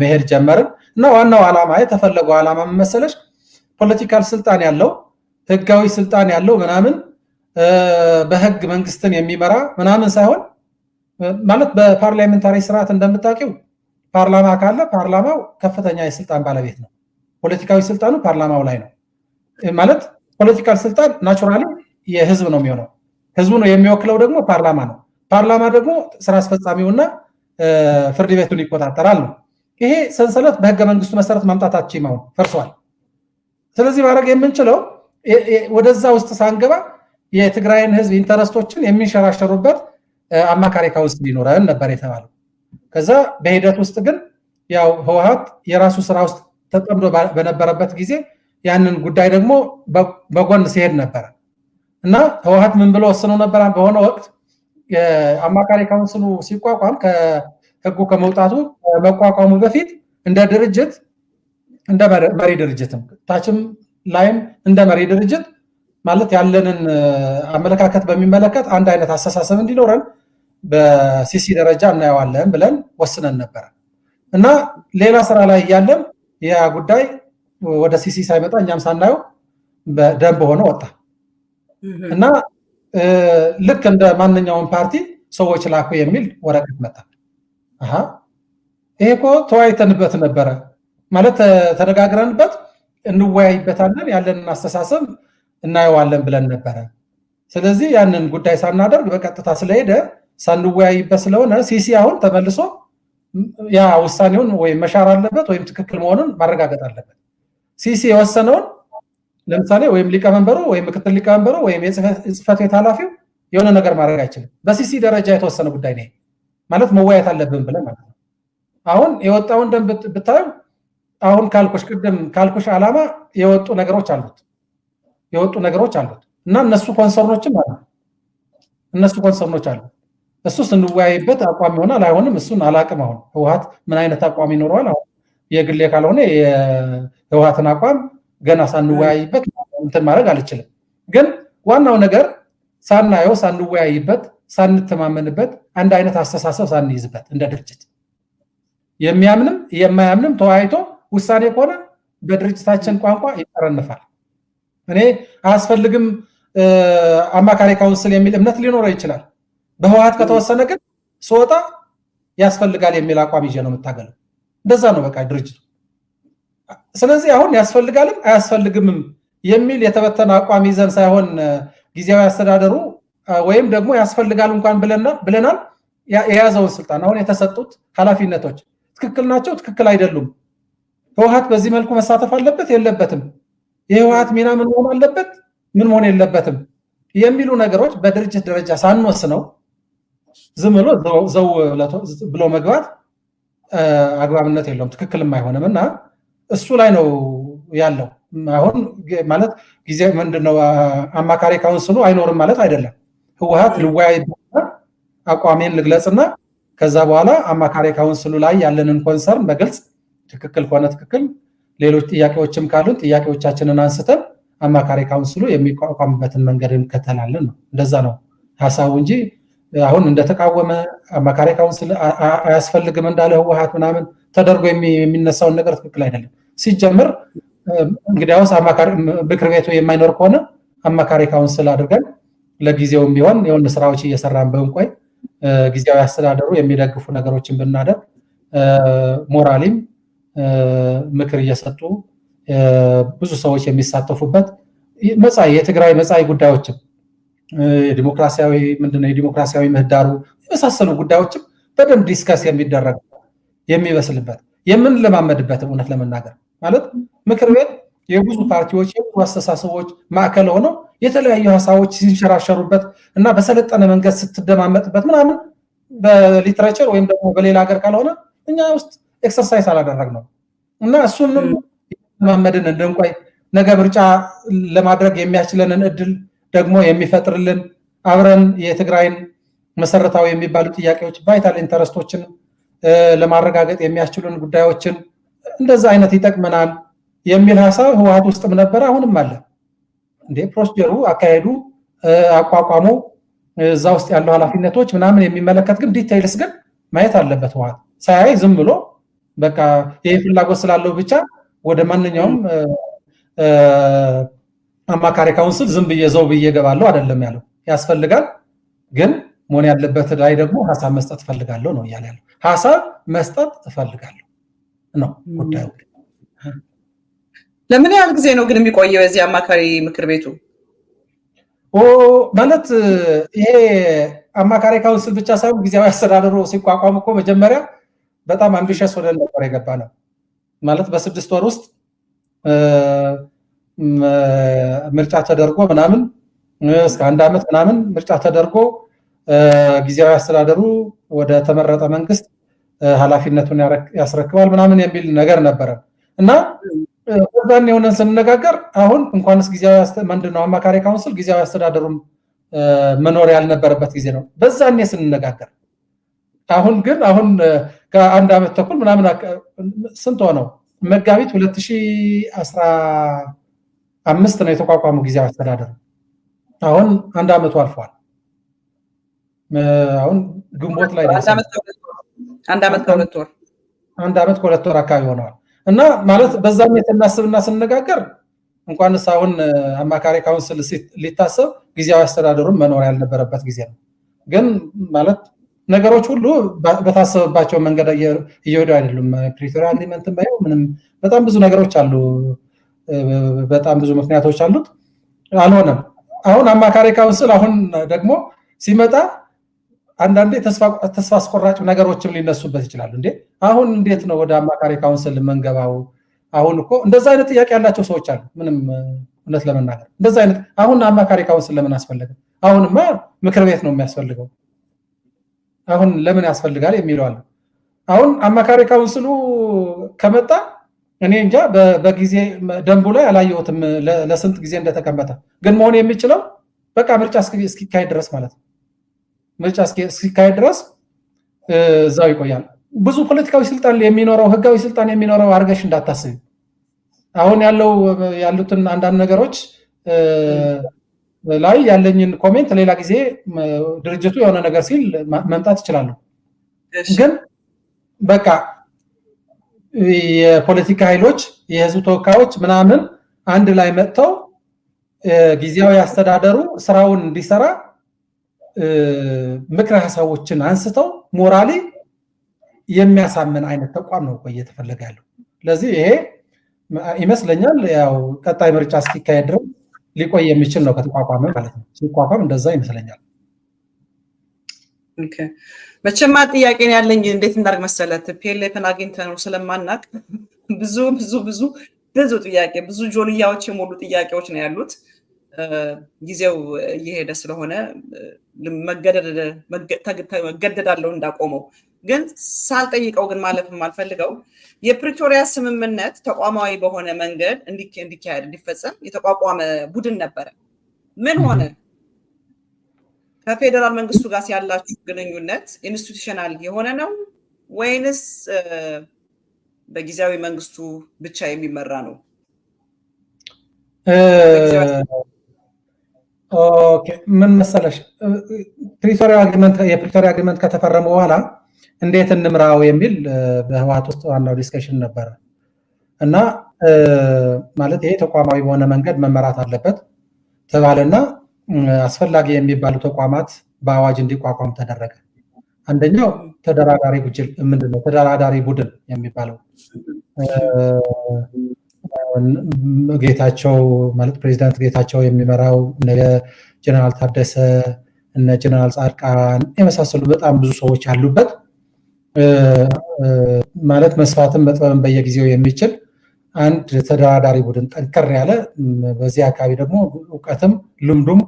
መሄድ ጀመርን እና ዋናው ዓላማ የተፈለገው ዓላማ መሰለሽ ፖለቲካል ስልጣን ያለው ህጋዊ ስልጣን ያለው ምናምን በህግ መንግስትን የሚመራ ምናምን ሳይሆን ማለት በፓርላሜንታሪ ስርዓት እንደምታውቂው ፓርላማ ካለ ፓርላማው ከፍተኛ የስልጣን ባለቤት ነው። ፖለቲካዊ ስልጣኑ ፓርላማው ላይ ነው ማለት ፖለቲካል ስልጣን ናቹራሊ የህዝብ ነው የሚሆነው። ህዝቡ ነው የሚወክለው ደግሞ ፓርላማ ነው። ፓርላማ ደግሞ ስራ አስፈጻሚውና ፍርድ ቤቱን ይቆጣጠራል ነው። ይሄ ሰንሰለት በህገ መንግስቱ መሰረት ማምጣታችን ነው ፈርሷል። ስለዚህ ማድረግ የምንችለው ወደዛ ውስጥ ሳንገባ የትግራይን ህዝብ ኢንተረስቶችን የሚንሸራሸሩበት አማካሪ ካውንስል ሊኖረን ነበር የተባለው። ከዛ በሂደት ውስጥ ግን ያው ህወሓት የራሱ ስራ ውስጥ ተጠምዶ በነበረበት ጊዜ ያንን ጉዳይ ደግሞ በጎን ሲሄድ ነበር እና ህወሓት ምን ብሎ ወስኖ ነበር በሆነ ወቅት የአማካሪ ካውንስሉ ሲቋቋም ከህጉ ከመውጣቱ መቋቋሙ በፊት እንደ ድርጅት እንደ መሪ ድርጅትም ታችም ላይም እንደ መሪ ድርጅት ማለት ያለንን አመለካከት በሚመለከት አንድ አይነት አስተሳሰብ እንዲኖረን በሲሲ ደረጃ እናየዋለን ብለን ወስነን ነበር እና ሌላ ስራ ላይ ያለን ያ ጉዳይ ወደ ሲሲ ሳይመጣ እኛም ሳናየው በደንብ ሆኖ ወጣ እና ልክ እንደ ማንኛውም ፓርቲ ሰዎች ላኩ የሚል ወረቀት መጣ። ይሄ እኮ ተወያይተንበት ነበረ ማለት ተነጋግረንበት እንወያይበታለን ያለንን አስተሳሰብ እናየዋለን ብለን ነበረ። ስለዚህ ያንን ጉዳይ ሳናደርግ በቀጥታ ስለሄደ ሳንወያይበት ስለሆነ ሲሲ አሁን ተመልሶ ያ ውሳኔውን ወይም መሻር አለበት ወይም ትክክል መሆኑን ማረጋገጥ አለበት። ሲሲ የወሰነውን ለምሳሌ ወይም ሊቀመንበሩ ወይም ምክትል ሊቀመንበሩ ወይም የጽህፈት ቤት ኃላፊው የሆነ ነገር ማድረግ አይችልም። በሲሲ ደረጃ የተወሰነ ጉዳይ ነው ማለት መወያየት አለብን ብለን ማለት ነው። አሁን የወጣውን ደንብ ብታዩ አሁን ቅድም ካልኩሽ ዓላማ የወጡ ነገሮች አሉት እና እነሱ ኮንሰርኖች አሉ። እሱ ስንወያይበት አቋም ይሆናል አይሆንም እሱን አላቅም። አሁን ህወሓት ምን አይነት አቋም ይኖረዋል? አሁን የግሌ ካልሆነ የህወሓትን አቋም ገና ሳንወያይበት እንትን ማድረግ አልችልም። ግን ዋናው ነገር ሳናየው ሳንወያይበት ሳንተማመንበት አንድ አይነት አስተሳሰብ ሳንይዝበት እንደ ድርጅት የሚያምንም የማያምንም ተወያይቶ ውሳኔ ከሆነ በድርጅታችን ቋንቋ ይጠረንፋል። እኔ አያስፈልግም አማካሪ ካውንስል የሚል እምነት ሊኖረው ይችላል። በህወሓት ከተወሰነ ግን ስወጣ ያስፈልጋል የሚል አቋም ይዤ ነው የምታገለው። እንደዛ ነው በቃ ድርጅቱ። ስለዚህ አሁን ያስፈልጋልም አያስፈልግምም የሚል የተበተነ አቋም ይዘን ሳይሆን ጊዜያዊ አስተዳደሩ ወይም ደግሞ ያስፈልጋል እንኳን ብለናል የያዘውን ስልጣን አሁን የተሰጡት ኃላፊነቶች ትክክል ናቸው ትክክል አይደሉም፣ ህወሓት በዚህ መልኩ መሳተፍ አለበት የለበትም፣ የህወሓት ሚና ምን መሆን አለበት ምን መሆን የለበትም የሚሉ ነገሮች በድርጅት ደረጃ ሳንወስነው ዝም ብሎ መግባት አግባብነት የለውም፣ ትክክልም አይሆንም። እና እሱ ላይ ነው ያለው። አሁን ማለት ጊዜ ምንድነው አማካሪ ካውንስሉ አይኖርም ማለት አይደለም። ህወሓት ልወያይበት አቋሜን ልግለጽና ከዛ በኋላ አማካሪ ካውንስሉ ላይ ያለንን ኮንሰርን በግልጽ ትክክል ከሆነ ትክክል፣ ሌሎች ጥያቄዎችም ካሉን ጥያቄዎቻችንን አንስተን አማካሪ ካውንስሉ የሚቋቋምበትን መንገድ እንከተላለን ነው። እንደዛ ነው ሐሳቡ እንጂ አሁን እንደተቃወመ አማካሪ ካውንስል አያስፈልግም እንዳለ ህወሓት ምናምን ተደርጎ የሚነሳውን ነገር ትክክል አይደለም። ሲጀምር እንግዲያውስ አማካሪ ምክር ቤቱ የማይኖር ከሆነ አማካሪ ካውንስል አድርገን ለጊዜውም ቢሆን የሆነ ስራዎች እየሰራን በእንቆይ ጊዜያዊ አስተዳደሩ የሚደግፉ ነገሮችን ብናደርግ ሞራሊም ምክር እየሰጡ ብዙ ሰዎች የሚሳተፉበት መጻኢ የትግራይ መጻኢ ጉዳዮችም ዲሞክራሲያዊ ምንድነው የዲሞክራሲያዊ ምህዳሩ የመሳሰሉ ጉዳዮችም በደንብ ዲስከስ የሚደረግ የሚበስልበት የምንለማመድበት እውነት ለመናገር ማለት ምክር ቤት የብዙ ፓርቲዎች የብዙ አስተሳሰቦች ማዕከል ሆነው የተለያዩ ሀሳቦች ሲንሸራሸሩበት እና በሰለጠነ መንገድ ስትደማመጥበት ምናምን በሊትሬቸር ወይም ደግሞ በሌላ ሀገር ካልሆነ እኛ ውስጥ ኤክሰርሳይዝ አላደረግነው እና እሱንም ለማመድን እንድንቆይ ነገ ምርጫ ለማድረግ የሚያስችለንን እድል ደግሞ የሚፈጥርልን አብረን የትግራይን መሰረታዊ የሚባሉ ጥያቄዎች ቫይታል ኢንተረስቶችን ለማረጋገጥ የሚያስችሉን ጉዳዮችን እንደዛ አይነት ይጠቅመናል የሚል ሐሳብ ህወሓት ውስጥም ነበር፣ አሁንም አለ። እንደ ፕሮሲጀሩ አካሄዱ አቋቋሙ እዛ ውስጥ ያለው ኃላፊነቶች ምናምን የሚመለከት ግን ዲቴይልስ ግን ማየት አለበት። ህወሓት ሳያይ ዝም ብሎ በቃ ይሄ ፍላጎት ስላለው ብቻ ወደ ማንኛውም አማካሪ ካውንስል ዝም ብዬ ዘው ብዬ ገባለሁ አይደለም ያለው። ያስፈልጋል ግን መሆን ያለበት ላይ ደግሞ ሐሳብ መስጠት እፈልጋለሁ ነው እያለ ያለው። ሐሳብ መስጠት እፈልጋለሁ ነው ጉዳዩ። ለምን ያህል ጊዜ ነው ግን የሚቆየው የዚህ አማካሪ ምክር ቤቱ? ማለት ይሄ አማካሪ ካውንስል ብቻ ሳይሆን ጊዜያዊ አስተዳደሩ ሲቋቋም እኮ መጀመሪያ በጣም አምቢሽስ ወደ ነበር የገባ ነው ማለት በ6 ወር ውስጥ ምርጫ ተደርጎ ምናምን እስከ 1 ዓመት ምናምን ምርጫ ተደርጎ ጊዜያዊ አስተዳደሩ ወደ ተመረጠ መንግስት ኃላፊነቱን ያስረክባል ምናምን የሚል ነገር ነበረ እና በዛን የሆነን ስንነጋገር አሁን እንኳንስ ጊዜያዊ ምንድነው አማካሪ ካውንስል ጊዜያዊ አስተዳደሩም መኖር ያልነበረበት ጊዜ ነው በዛኔ ስንነጋገር። አሁን ግን አሁን ከ1 ዓመት ተኩል ምናምን ስንት ሆነው መጋቢት 2015 ነው የተቋቋመው ጊዜያዊ አስተዳደሩ። አሁን 1 ዓመቱ አልፏል። አሁን ግንቦት ላይ 1 ዓመት ከ2 ወር አካባቢ ሆነዋል እና ማለት በዛም የተናስብና ስንነጋገር እንኳንስ አሁን አማካሪ ካውንስል ሊታሰብ ጊዜያዊ አስተዳደሩም መኖር ያልነበረበት ጊዜ ነው። ግን ማለት ነገሮች ሁሉ በታሰበባቸው መንገድ እየሄዱ አይደሉም። ፕሪቶሪያ አግሪመንትን ባይው ምንም በጣም ብዙ ነገሮች አሉ፣ በጣም ብዙ ምክንያቶች አሉት፣ አልሆነም። አሁን አማካሪ ካውንስል አሁን ደግሞ ሲመጣ አንዳንዴ ተስፋ አስቆራጭ ነገሮችም ሊነሱበት ይችላሉ። እንዴ አሁን እንዴት ነው ወደ አማካሪ ካውንስል መንገባው? አሁን እኮ እንደዛ አይነት ጥያቄ ያላቸው ሰዎች አሉ። ምንም እውነት ለመናገር እንደዛ አይነት አሁን አማካሪ ካውንስል ለምን አስፈለገ? አሁንማ ምክር ቤት ነው የሚያስፈልገው። አሁን ለምን ያስፈልጋል የሚለው አለ። አሁን አማካሪ ካውንስሉ ከመጣ እኔ እንጃ በጊዜ ደንቡ ላይ አላየሁትም ለስንት ጊዜ እንደተቀመጠ። ግን መሆን የሚችለው በቃ ምርጫ እስኪካሄድ ድረስ ማለት ነው። ምርጫ እስኪካሄድ ድረስ እዛው ይቆያል። ብዙ ፖለቲካዊ ስልጣን የሚኖረው ህጋዊ ስልጣን የሚኖረው አድርገሽ እንዳታስቢ። አሁን ያሉትን አንዳንድ ነገሮች ላይ ያለኝን ኮሜንት ሌላ ጊዜ ድርጅቱ የሆነ ነገር ሲል መምጣት ይችላል። ግን በቃ የፖለቲካ ኃይሎች የህዝብ ተወካዮች ምናምን አንድ ላይ መጥተው ጊዜያዊ አስተዳደሩ ስራውን እንዲሰራ ምክረ ሀሳቦችን አንስተው ሞራሊ የሚያሳምን አይነት ተቋም ነው እየተፈለገ ያለው። ስለዚህ ይሄ ይመስለኛል ያው ቀጣይ ምርጫ እስኪካሄድ ድረስ ሊቆይ የሚችል ነው ከተቋቋመ ማለት ነው። ሲቋቋም እንደዛ ይመስለኛል። ኦኬ መቼም ጥያቄ ነው ያለኝ እንዴት እንዳርግ መሰለት ፒኤልኤፍን አግኝተን ነው ስለማናቅ ብዙ ጥያቄ ብዙ ጆልያዎች የሞሉ ጥያቄዎች ነው ያሉት። ጊዜው እየሄደ ስለሆነ መገደዳለሁ እንዳቆመው ግን ሳልጠይቀው ግን ማለፍ የማልፈልገው የፕሪቶሪያ ስምምነት ተቋማዊ በሆነ መንገድ እንዲካሄድ እንዲፈጸም የተቋቋመ ቡድን ነበረ። ምን ሆነ? ከፌደራል መንግስቱ ጋር ያላችሁ ግንኙነት ኢንስቲትዩሽናል የሆነ ነው ወይንስ በጊዜያዊ መንግስቱ ብቻ የሚመራ ነው? ኦኬ ምን መሰለሽ የፕሪቶሪያ አግሪመንት ከተፈረመ በኋላ እንዴት እንምራው የሚል በህወሓት ውስጥ ዋናው ዲስከሽን ነበረ እና ማለት ይሄ ተቋማዊ በሆነ መንገድ መመራት አለበት ተባለና አስፈላጊ የሚባሉ ተቋማት በአዋጅ እንዲቋቋም ተደረገ። አንደኛው ተደራዳሪ ቡድን የሚባለው ጌታቸው ማለት ፕሬዚዳንት ጌታቸው የሚመራው እነ ጀነራል ታደሰ እነ ጀነራል ጻድቃን የመሳሰሉ በጣም ብዙ ሰዎች ያሉበት ማለት መስፋትም መጥበብም በየጊዜው የሚችል አንድ ተደራዳሪ ቡድን ጠንከር ያለ በዚህ አካባቢ ደግሞ እውቀትም ልምዱም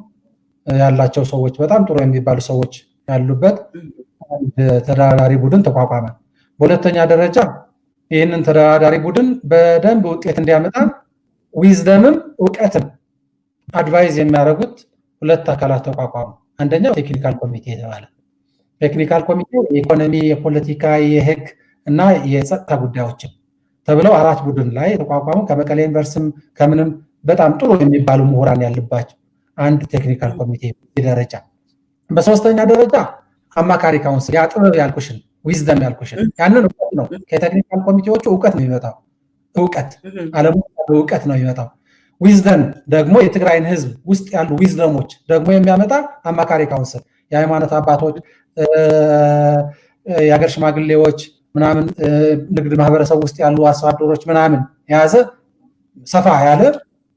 ያላቸው ሰዎች በጣም ጥሩ የሚባሉ ሰዎች ያሉበት አንድ ተደራዳሪ ቡድን ተቋቋመ። በሁለተኛ ደረጃ ይህንን ተደራዳሪ ቡድን በደንብ ውጤት እንዲያመጣ ዊዝደምም እውቀትም አድቫይዝ የሚያደርጉት ሁለት አካላት ተቋቋሙ። አንደኛው ቴክኒካል ኮሚቴ የተባለ ቴክኒካል ኮሚቴ የኢኮኖሚ፣ የፖለቲካ፣ የህግ እና የጸጥታ ጉዳዮችን ተብለው 4 ቡድን ላይ ተቋቋሙ። ከመቀሌ ዩኒቨርሲቲም ከምንም በጣም ጥሩ የሚባሉ ምሁራን ያሉባቸው አንድ ቴክኒካል ኮሚቴ ደረጃ። በሶስተኛ ደረጃ አማካሪ ካውንስል ያ ጥበብ ያልኩሽን ዊዝደም ያልኩሽን ያንን እውቀት ነው። ከቴክኒካል ኮሚቴዎቹ እውቀት ነው የሚመጣው። ዓለሙ እውቀት ነው የሚመጣው። ዊዝደም ደግሞ የትግራይን ህዝብ ውስጥ ያሉ ዊዝደሞች ደግሞ የሚያመጣ አማካሪ ካውንስል የሃይማኖት አባቶች፣ የሀገር ሽማግሌዎች ምናምን ንግድ ማህበረሰብ ውስጥ ያሉ አርሶ አደሮች ምናምን የያዘ ሰፋ ያለ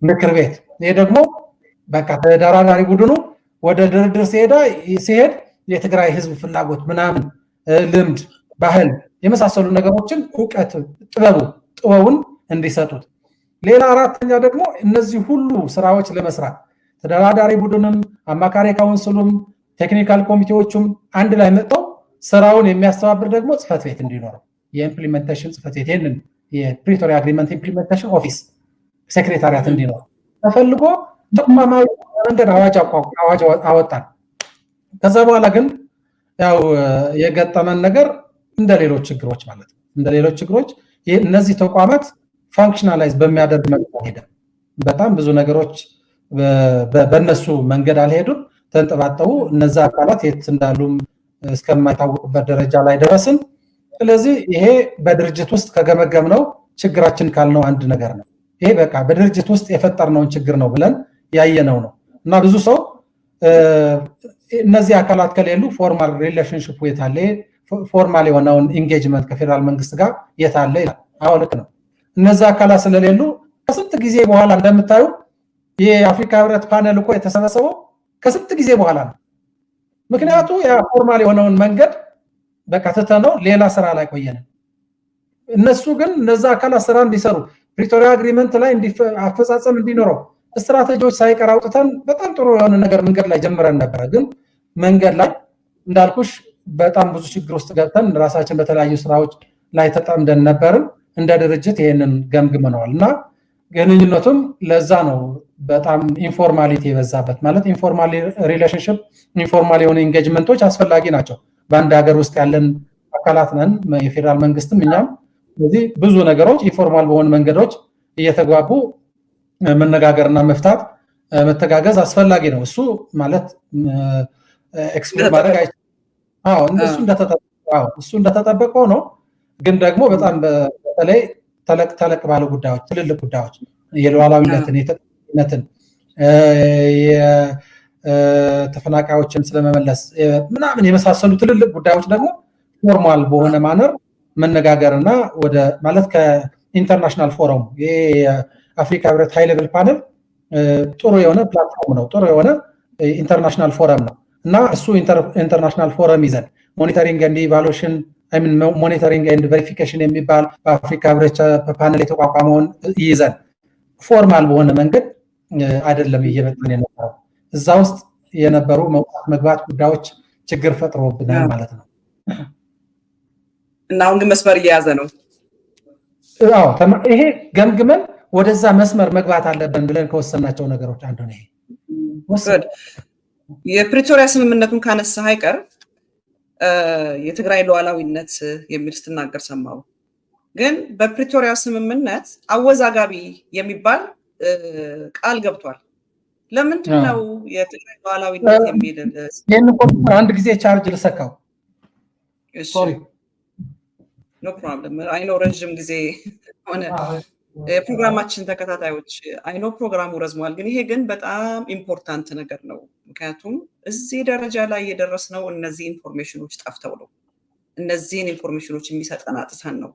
ምክር ቤት። ይሄ ደግሞ በቃ ተደራዳሪ ቡድኑ ወደ ድርድር ሲሄድ የትግራይ ህዝብ ፍላጎት ምናምን ልምድ፣ ባህል የመሳሰሉ ነገሮችን እውቀት ጥበቡን እንዲሰጡት። ሌላ አራተኛ ደግሞ እነዚህ ሁሉ ስራዎች ለመስራት ተደራዳሪ ቡድንም አማካሪ ካውንስሉም ቴክኒካል ኮሚቴዎቹም አንድ ላይ መጥተው ስራውን የሚያስተባብር ደግሞ ጽህፈት ቤት እንዲኖረው የኢምፕሊሜንቴሽን ጽህፈት ቤት ይህንን የፕሪቶሪያ አግሪመንት ኢምፕሊሜንቴሽን ኦፊስ ሴክሬታሪያት እንዲኖረው ተፈልጎ ተቋማዊ መንገድ አዋጅ አወጣን። ከዛ በኋላ ግን ያው የገጠመን ነገር እንደሌሎች ችግሮች ማለት ነው። እንደሌሎች ችግሮች እነዚህ ተቋማት ፋንክሽናላይዝ በሚያደርግ መልኩ ሄደ። በጣም ብዙ ነገሮች በእነሱ መንገድ አልሄዱም፣ ተንጠባጠቡ። እነዛ አካላት የት እንዳሉም እስከማይታወቁበት ደረጃ ላይ ደረስን። ስለዚህ ይሄ በድርጅት ውስጥ ከገመገምነው ችግራችን ካልነው አንድ ነገር ነው። ይሄ በቃ በድርጅት ውስጥ የፈጠርነውን ችግር ነው ብለን ያየነው ነው እና ብዙ ሰው እነዚህ አካላት ከሌሉ ፎርማል ሪሌሽንሽፕ የታለ ፎርማል የሆነውን ኢንጌጅመንት ከፌደራል መንግስት ጋር የታለ ይላል። አዎ ልክ ነው። እነዚህ አካላት ስለሌሉ ከስንት ጊዜ በኋላ እንደምታዩ የአፍሪካ ህብረት ፓነል እኮ የተሰበሰበው ከስንት ጊዜ በኋላ ነው። ምክንያቱ ያ ፎርማል የሆነውን መንገድ በቃ ትተነው ሌላ ስራ ላይ ቆየን። እነሱ ግን እነዛ አካላት ስራ እንዲሰሩ ፕሪቶሪያ አግሪመንት ላይ አፈጻጸም እንዲኖረው ስትራቴጂዎች ሳይቀር አውጥተን በጣም ጥሩ የሆነ ነገር መንገድ ላይ ጀምረን ነበረ። ግን መንገድ ላይ እንዳልኩሽ በጣም ብዙ ችግር ውስጥ ገብተን ራሳችን በተለያዩ ስራዎች ላይ ተጠምደን ነበርን። እንደ ድርጅት ይሄንን ገምግመነዋል እና ግንኙነቱም ለዛ ነው በጣም ኢንፎርማሊቲ የበዛበት ማለት ኢንፎርማል ሪሌሽንሽፕ ኢንፎርማል የሆነ ኢንጌጅመንቶች አስፈላጊ ናቸው። በአንድ ሀገር ውስጥ ያለን አካላት ነን የፌደራል መንግስትም እኛም። ስለዚህ ብዙ ነገሮች ኢንፎርማል በሆኑ መንገዶች እየተግባቡ መነጋገርና መፍታት መተጋገዝ አስፈላጊ ነው። እሱ ማለት ኤክስፕሎር ማድረግ እሱ እንደተጠበቀው ነው። ግን ደግሞ በጣም በተለይ ተለቅ ባለ ጉዳዮች ትልልቅ ጉዳዮች የሉዓላዊነትን የተጠቃሚነትን የተፈናቃዮችን ስለመመለስ ምናምን የመሳሰሉ ትልልቅ ጉዳዮች ደግሞ ፎርማል በሆነ ማነር መነጋገርና ወደ ማለት ከኢንተርናሽናል ፎረም የአፍሪካ ህብረት ሃይ ሌቭል ፓነል ጥሩ የሆነ ፕላትፎርም ነው፣ ጥሩ የሆነ ኢንተርናሽናል ፎረም ነው እና እሱ ኢንተርናሽናል ፎረም ይዘን ሞኒተሪንግ ኤንድ ኢቫሉዌሽን ሞኒተሪንግ ኤንድ ቬሪፊኬሽን የሚባል በአፍሪካ ህብረት ፓነል የተቋቋመውን ይዘን ፎርማል በሆነ መንገድ አይደለም እየመጣን የነበረው። እዛ ውስጥ የነበሩ መውጣት መግባት ጉዳዮች ችግር ፈጥሮብናል ማለት ነው። እና አሁን ግን መስመር እየያዘ ነው። አዎ ይሄ ገምግመን ወደዛ መስመር መግባት አለብን ብለን ከወሰናቸው ነገሮች አንዱ ነው። ይሄ የፕሪቶሪያ ስምምነቱን ካነሳህ አይቀር የትግራይ ሉዓላዊነት የሚል ስትናገር ሰማው። ግን በፕሪቶሪያ ስምምነት አወዛጋቢ የሚባል ቃል ገብቷል። ለምንድን ነው የትግራይ ሉዓላዊነት የሚል? ይሄን ኮምፒውተር አንድ ጊዜ ቻርጅ ልሰካው። ሶሪ ኖ ፕሮብለም። አይ ኖ ረጅም ጊዜ ሆነ የፕሮግራማችን ተከታታዮች አይ ኖ ፕሮግራሙ ረዝሟል፣ ግን ይሄ ግን በጣም ኢምፖርታንት ነገር ነው። ምክንያቱም እዚህ ደረጃ ላይ የደረስነው እነዚህ ኢንፎርሜሽኖች ጠፍተው ነው። እነዚህን ኢንፎርሜሽኖች የሚሰጠን አጥተን ነው።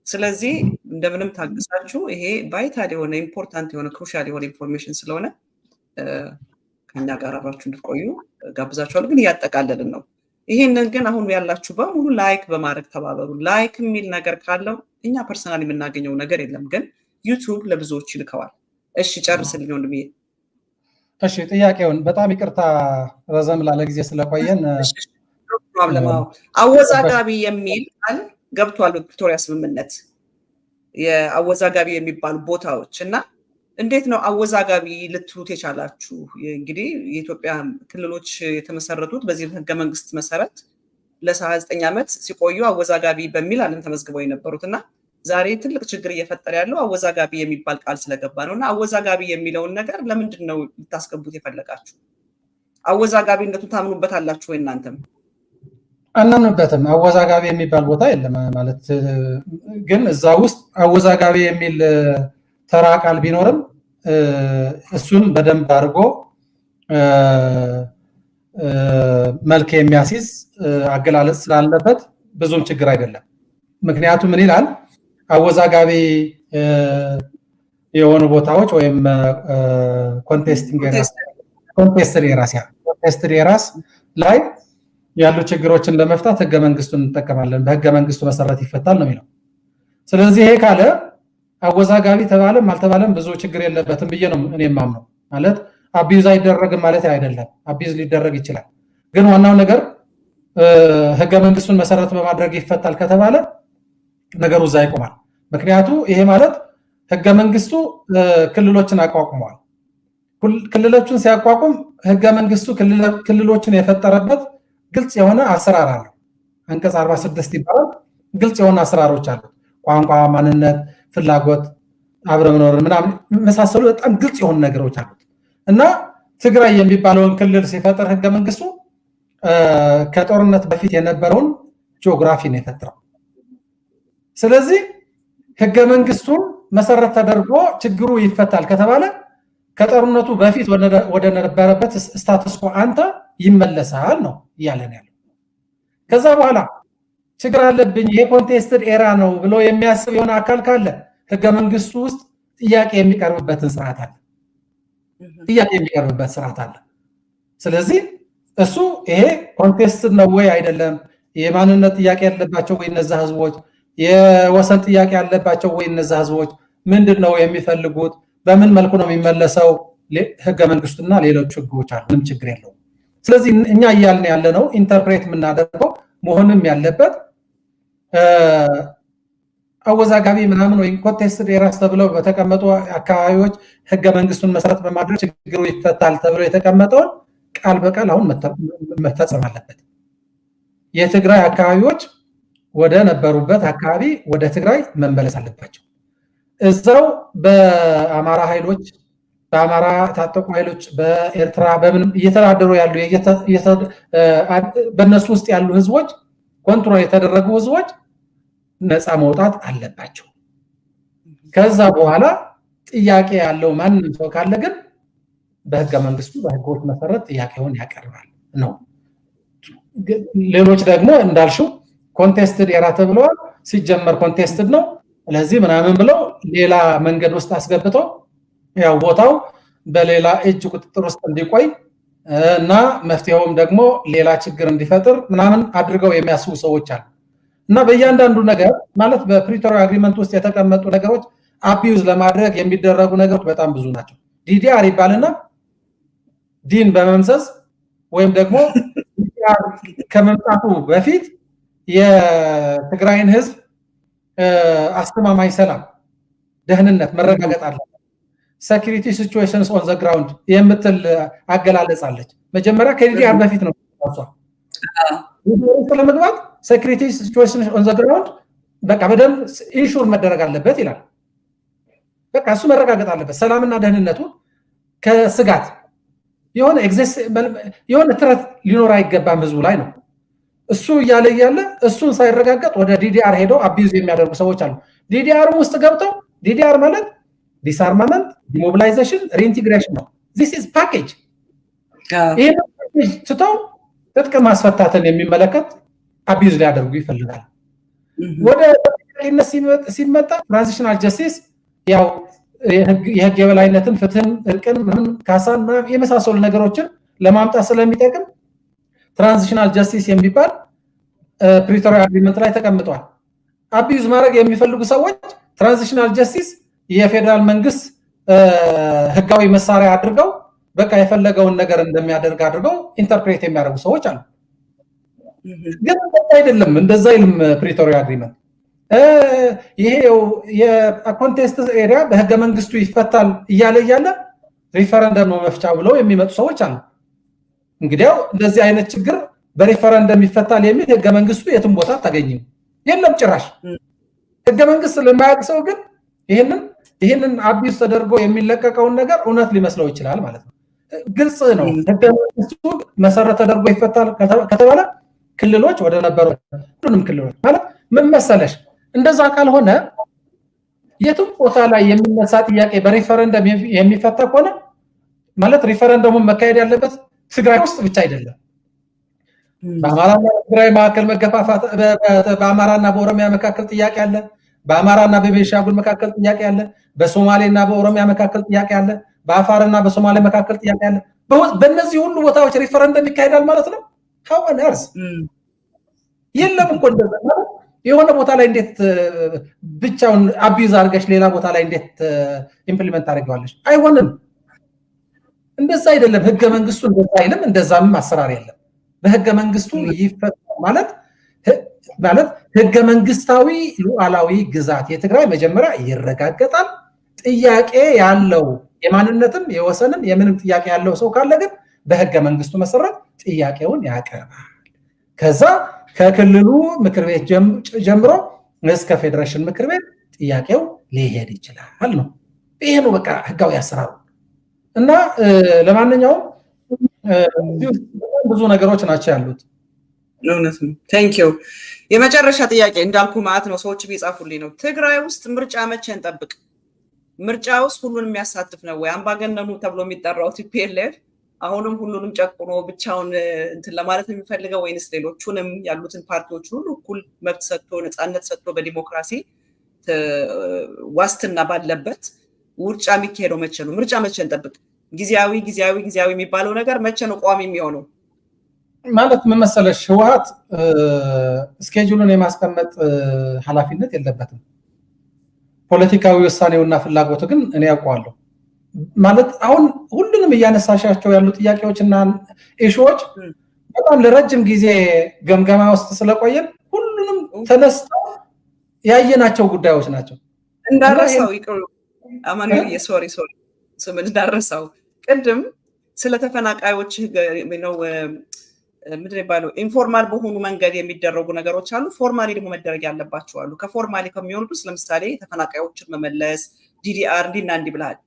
ስለዚህ እንደምንም ታግሳችሁ ይሄ ቫይታል የሆነ ኢምፖርታንት የሆነ ክሩሻል የሆነ ኢንፎርሜሽን ስለሆነ ከኛ ጋር አብራችሁ እንድትቆዩ ጋብዛችኋል። ግን እያጠቃለልን ነው። ይሄንን ግን አሁን ያላችሁ በሙሉ ላይክ በማድረግ ተባበሩ። ላይክ የሚል ነገር ካለው እኛ ፐርሰናል የምናገኘው ነገር የለም፣ ግን ዩቲዩብ ለብዙዎች ይልከዋል። እሺ ጨርስልኝ ወንድሜ። እሺ ጥያቄውን በጣም ይቅርታ ረዘም ላለ ጊዜ ስለቆየን። አወዛጋቢ የሚል ቃል ገብቷል በፕሪቶሪያ ስምምነት የአወዛጋቢ የሚባሉ ቦታዎች እና እንዴት ነው አወዛጋቢ ልትሉት የቻላችሁ? እንግዲህ የኢትዮጵያ ክልሎች የተመሰረቱት በዚህ ህገ መንግስት መሰረት ለ29 ዓመት ሲቆዩ አወዛጋቢ በሚል አለም ተመዝግበው የነበሩት እና ዛሬ ትልቅ ችግር እየፈጠረ ያለው አወዛጋቢ የሚባል ቃል ስለገባ ነው። እና አወዛጋቢ የሚለውን ነገር ለምንድን ነው ልታስገቡት የፈለጋችሁ? አወዛጋቢነቱን ታምኑበት አላችሁ ወይ? እናንተም አናምንበትም። አወዛጋቢ የሚባል ቦታ የለም ማለት ግን እዛ ውስጥ አወዛጋቢ የሚል ተራ ቃል ቢኖርም እሱን በደንብ አድርጎ መልክ የሚያስይዝ አገላለጽ ስላለበት ብዙም ችግር አይደለም። ምክንያቱም ምን ይላል? አወዛጋቢ የሆኑ ቦታዎች ወይም ኮንቴስትድ ኤሪያስ ላይ ያሉ ችግሮችን ለመፍታት ህገ መንግስቱን እንጠቀማለን፣ በህገ መንግስቱ መሰረት ይፈታል ነው የሚለው። ስለዚህ ይሄ ካለ አወዛጋቢ ተባለም አልተባለም ብዙ ችግር የለበትም ብዬ ነው እኔ የማምነው። ማለት አቢዩዝ አይደረግም ማለት አይደለም፣ አቢዩዝ ሊደረግ ይችላል። ግን ዋናው ነገር ህገ መንግስቱን መሰረት በማድረግ ይፈታል ከተባለ ነገሩ እዛ ይቆማል። ምክንያቱ ይሄ ማለት ህገ መንግስቱ ክልሎችን አቋቁመዋል። ክልሎችን ሲያቋቁም ህገ መንግስቱ ክልሎችን የፈጠረበት ግልጽ የሆነ አሰራር አለ። አንቀጽ 46 ይባላል። ግልጽ የሆነ አሰራሮች አሉ። ቋንቋ፣ ማንነት፣ ፍላጎት፣ አብረ መኖር ምናምን መሳሰሉ በጣም ግልጽ የሆኑ ነገሮች አሉት እና ትግራይ የሚባለውን ክልል ሲፈጠር ህገ መንግስቱ ከጦርነት በፊት የነበረውን ጂኦግራፊ ነው የፈጠረው። ስለዚህ ህገ መንግስቱን መሰረት ተደርጎ ችግሩ ይፈታል ከተባለ ከጦርነቱ በፊት ወደ ነበረበት ስታተስ ኮ አንተ ይመለሳል ነው እያለን ያለው። ከዛ በኋላ ችግር አለብኝ የኮንቴስትድ ኤራ ነው ብሎ የሚያስብ የሆነ አካል ካለ ህገ መንግስቱ ውስጥ ጥያቄ የሚቀርብበት ስርዓት አለ። ስለዚህ እሱ ይሄ ኮንቴስትድ ነው ወይ አይደለም፣ የማንነት ጥያቄ ያለባቸው ወይ እነዛ ህዝቦች፣ የወሰን ጥያቄ ያለባቸው ወይ እነዛ ህዝቦች ምንድነው የሚፈልጉት፣ በምን መልኩ ነው የሚመለሰው፣ ህገ መንግስቱና ሌሎች ህጎች አሉ። ምንም ችግር የለውም። ስለዚህ እኛ እያልን ያለነው ኢንተርፕሬት የምናደርገው መሆንም ያለበት አወዛጋቢ ምናምን ወይም ኮንቴስትድ ኤሪያስ ተብለው በተቀመጡ አካባቢዎች ህገ መንግስቱን መሰረት በማድረግ ችግሩ ይፈታል ተብሎ የተቀመጠውን ቃል በቃል አሁን መፈጸም አለበት። የትግራይ አካባቢዎች ወደ ነበሩበት አካባቢ ወደ ትግራይ መመለስ አለባቸው። እዛው በአማራ ኃይሎች በአማራ ታጠቁ ኃይሎች በኤርትራ በምን እየተዳደሩ ያሉ በእነሱ ውስጥ ያሉ ህዝቦች ኮንትሮል የተደረጉ ህዝቦች ነፃ መውጣት አለባቸው። ከዛ በኋላ ጥያቄ ያለው ማንም ሰው ካለ ግን በህገ መንግስቱ በህጎች መሰረት ጥያቄውን ያቀርባል ነው። ሌሎች ደግሞ እንዳልሽው ኮንቴስትድ ኤሪያ ተብለዋል። ሲጀመር ኮንቴስትድ ነው ስለዚህ ምናምን ብለው ሌላ መንገድ ውስጥ አስገብተው ያው ቦታው በሌላ እጅ ቁጥጥር ውስጥ እንዲቆይ እና መፍትሄውም ደግሞ ሌላ ችግር እንዲፈጥር ምናምን አድርገው የሚያስቡ ሰዎች አሉ። እና በእያንዳንዱ ነገር ማለት በፕሪቶሪያ አግሪመንት ውስጥ የተቀመጡ ነገሮች አቢዩዝ ለማድረግ የሚደረጉ ነገሮች በጣም ብዙ ናቸው። ዲዲአር ይባልና ዲን በመምሰስ ወይም ደግሞ ከመምጣቱ በፊት የትግራይን ህዝብ አስተማማኝ ሰላም ደህንነት መረጋገጥ አለ። ሴኩሪቲ ሲቹዌሽንስ ኦን ዘ ግራውንድ የምትል አገላለጽ አለች። መጀመሪያ ከዲዲአር በፊት ነው ታውቋል። ለመግባት ሴኩሪቲ ሲቹዌሽንስ ኦን ዘ ግራውንድ በቃ በደንብ ኢንሹር መደረግ አለበት ይላል። በቃ እሱ መረጋገጥ አለበት። ሰላምና ደህንነቱ ከስጋት የሆነ ትረት ሊኖር አይገባም ህዝቡ ላይ ነው። እሱ እያለ እሱን ሳይረጋገጥ ወደ ዲዲአር ሄደው አቢዩዝ የሚያደርጉ ሰዎች አሉ። ዲዲአር ውስጥ ገብተው ዲዲአር ማለት ዲስአርማመንት፣ ዲሞቢላይዜሽን፣ ሪኢንቲግሬሽን ነው። ዚስ ኢዝ ፓኬጅ። ይሄ ፓኬጅ ትተው ትጥቅ ማስፈታትን የሚመለከት አቢዩዝ ሊያደርጉ ይፈልጋል። ወደ ተጠቃሚነት ሲመጣ ትራንዚሽናል ጀስቲስ ያው የህግ የበላይነትን፣ ፍትህን፣ እርቅን፣ ካሳን የመሳሰሉ ነገሮችን ለማምጣት ስለሚጠቅም ትራንዚሽናል ጀስቲስ የሚባል ፕሪቶሪያ አግሪመንት ላይ ተቀምጧል። አቢዩዝ ማድረግ የሚፈልጉ ሰዎች ትራንዚሽናል ጀስቲስ የፌደራል መንግስት ህጋዊ መሳሪያ አድርገው በቃ የፈለገውን ነገር እንደሚያደርግ አድርገው ኢንተርፕሬት የሚያደርጉ ሰዎች አሉ። ግን አይደለም፣ እንደዛ አይልም ፕሪቶሪያ አግሪመንት። ይሄ የኮንቴስት ኤሪያ በህገ መንግስቱ ይፈታል እያለ ሪፈረንደም ነው መፍቻ ብለው የሚመጡ ሰዎች አሉ። እንግዲያው እንደዚህ አይነት ችግር በሪፈረንደም ይፈታል የሚል ህገ መንግስቱ የትም ቦታ ታገኘው የለም ጭራሽ። ህገ መንግስት ለማያውቅ ሰው ግን ይሄንን አቢዩዝ ተደርጎ የሚለቀቀውን ነገር እውነት ሊመስለው ይችላል ማለት ነው። ግልጽ ነው። ህገ መንግስቱ መሰረት ተደርጎ ይፈታል ከተባለ ክልሎች ወደ ነበሩ ሁሉንም ክልሎች ማለት ምን መሰለሽ፣ እንደዛ ካልሆነ የትም ቦታ ላይ የሚነሳ ጥያቄ በሪፈረንደም የሚፈታ ከሆነ ማለት ሪፈረንደሙን መካሄድ ያለበት ትግራይ ውስጥ ብቻ አይደለም። በአማራና በትግራይ መካከል መገፋፋት፣ በአማራና በኦሮሚያ መካከል ጥያቄ አለ። በአማራና በቤንሻንጉል መካከል ጥያቄ አለ። በሶማሌና በኦሮሚያ መካከል ጥያቄ አለ። በአፋርና በሶማሌ መካከል ጥያቄ አለ። በእነዚህ ሁሉ ቦታዎች ሪፈረንደም ይካሄዳል ማለት ነው። how on earth የለም እኮ እንደዛ ማለት የሆነ ቦታ ላይ እንዴት ብቻውን አቢዩዝ አድርገሽ ሌላ ቦታ ላይ እንዴት ኢምፕሊመንት አድርገዋለሽ? አይሆንም። እንደዛ አይደለም። ህገ መንግስቱ እንደዛ አይልም። እንደዛም አሰራር የለም። በህገ መንግስቱ ይፈታል ማለት ህገ መንግስታዊ ሉዓላዊ ግዛት የትግራይ መጀመሪያ ይረጋገጣል። ጥያቄ ያለው የማንነትም የወሰንም የምንም ጥያቄ ያለው ሰው ካለ ግን በህገ መንግስቱ መሰረት ጥያቄውን ያቀርባል። ከዛ ከክልሉ ምክር ቤት ጀምሮ እስከ ፌዴሬሽን ምክር ቤት ጥያቄው ሊሄድ ይችላል ነው። ይሄ ነው በቃ ህጋዊ አሰራሩ። እና ለማንኛውም ብዙ ነገሮች ናቸው ያሉት። እውነት ነው። ቴንክ ዩ። የመጨረሻ ጥያቄ እንዳልኩ ማለት ነው ሰዎች ቢጻፉልኝ ነው። ትግራይ ውስጥ ምርጫ መቼ እንጠብቅ? ምርጫ ውስጥ ሁሉንም የሚያሳትፍ ነው ወይ? አምባገነኑ ተብሎ የሚጠራው ቲፒኤልኤፍ አሁንም ሁሉንም ጨቁኖ ብቻውን እንትን ለማለት የሚፈልገው ወይንስ ሌሎቹንም ያሉትን ፓርቲዎች ሁሉ እኩል መብት ሰጥቶ ነፃነት ሰጥቶ በዲሞክራሲ ዋስትና ባለበት ምርጫ የሚካሄደው መቼ ነው? ምርጫ መቼ እንጠብቅ? ጊዜያዊ የሚባለው ነገር መቼ ነው ቋሚ የሚሆነው? ማለት ምን መሰለሽ፣ ህወሓት ስኬጁሉን የማስቀመጥ ኃላፊነት የለበትም። ፖለቲካዊ ውሳኔውና ፍላጎቱ ግን እኔ ያውቀዋለሁ። ማለት አሁን ሁሉንም እያነሳሻቸው ያሉ ጥያቄዎችና ኢሹዎች በጣም ለረጅም ጊዜ ገምገማ ውስጥ ስለቆየን ሁሉንም ተነስተው ያየናቸው ጉዳዮች ናቸው። እንዳረሳው ይቅሩ አማኑኤል ሶሪ ስም እንዳረሳው ቅድም ስለ ተፈናቃዮች ነው ምንድን ይባለው ኢንፎርማል በሆኑ መንገድ የሚደረጉ ነገሮች አሉ፣ ፎርማሊ ደግሞ መደረግ ያለባቸው አሉ። ከፎርማሊ ከሚሆኑት ውስጥ ለምሳሌ ተፈናቃዮችን መመለስ ዲዲአር እንዲና እንዲህ ብለሃል።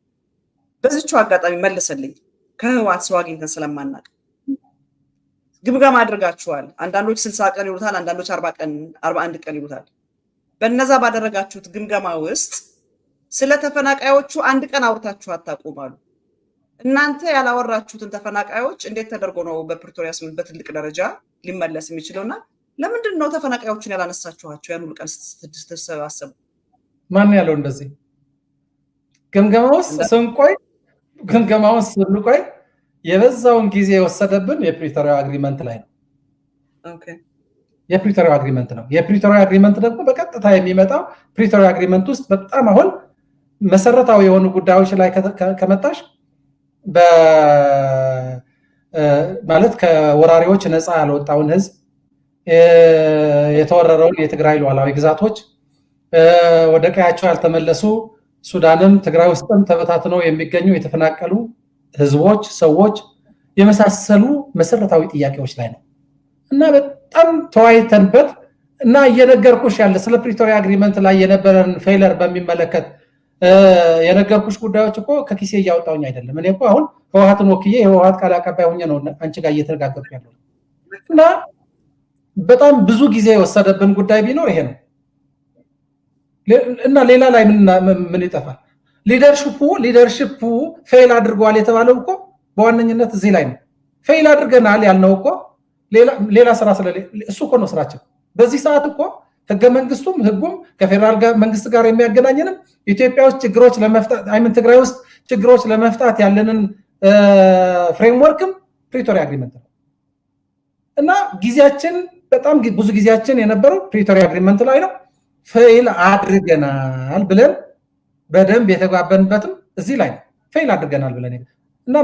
በዚህው አጋጣሚ መልሰልኝ ከህወሓት ሰው አግኝተን ስለማናቅ ግምገማ አድርጋችኋል። አንዳንዶች 60 ቀን ይሉታል፣ አንዳንዶች 41 ቀን ይሉታል። በነዛ ባደረጋችሁት ግምገማ ውስጥ ስለ ተፈናቃዮቹ አንድ ቀን አውርታችሁ አታውቁም አሉ። እናንተ ያላወራችሁትን ተፈናቃዮች እንዴት ተደርጎ ነው በፕሪቶሪያ ስምምነት በትልቅ ደረጃ ሊመለስ የሚችለውና ለምንድን ነው ተፈናቃዮችን ያላነሳችኋቸው? ያን ሁሉ ቀን ስትሰባሰቡ ማን ያለው እንደዚህ? ግምገማውስ ስንቆይ የበዛውን ጊዜ የወሰደብን የፕሪቶሪያ አግሪመንት ላይ ነው። ኦኬ የፕሪቶሪያ አግሪመንት ነው። የፕሪቶሪያ አግሪመንት ደግሞ በቀጥታ የሚመጣው ፕሪቶሪያ አግሪመንት ውስጥ በጣም አሁን መሰረታዊ የሆኑ ጉዳዮች ላይ ከመጣሽ ማለት ከወራሪዎች ነፃ ያልወጣውን ህዝብ፣ የተወረረውን የትግራይ ሉዓላዊ ግዛቶች፣ ወደ ቀያቸው ያልተመለሱ ሱዳንም ትግራይ ውስጥም ተበታትነው የሚገኙ የተፈናቀሉ ህዝቦች፣ ሰዎች የመሳሰሉ መሰረታዊ ጥያቄዎች ላይ ነው እና በጣም ተወያይተንበት እና እየነገርኩሽ ያለ ስለ ፕሪቶሪያ አግሪመንት ላይ የነበረን ፌለር በሚመለከት የነገርኩሽ ጉዳዮች እኮ ከኪሴ እያወጣሁኝ አይደለም። እኔ እኮ አሁን ህወሓትን ወክዬ የህወሓት ቃል አቀባይ ሆኜ ነው አንቺ ጋር እየተነጋገርኩ ያለው እና በጣም ብዙ ጊዜ የወሰደብን ጉዳይ ቢኖር ይሄ ነው እና ሌላ ላይ ምን ይጠፋል? ሊደርሺፑ ፌል አድርጓል የተባለው እኮ በዋነኝነት እዚህ ላይ ነው። ፌል አድርገናል ያልነው እኮ ሌላ ስራ እሱ እኮ ነው ስራችን። በዚህ ሰዓት እኮ ህገ መንግስቱም ህጉም ከፌደራል መንግስት ጋር የሚያገናኘንም ኢትዮጵያ ውስጥ ችግሮች ለመፍታት ትግራይ ውስጥ ችግሮች ለመፍታት ያለንን ፍሬምወርክም ፕሪቶሪያ አግሪመንት ነው እና ጊዜያችን በጣም ብዙ ጊዜያችን የነበረው ፕሪቶሪያ አግሪመንት ላይ ነው። ፌል አድርገናል ብለን በደንብ የተግባበንበትም እዚህ ላይ ነው። ፌል አድርገናል ብለን እና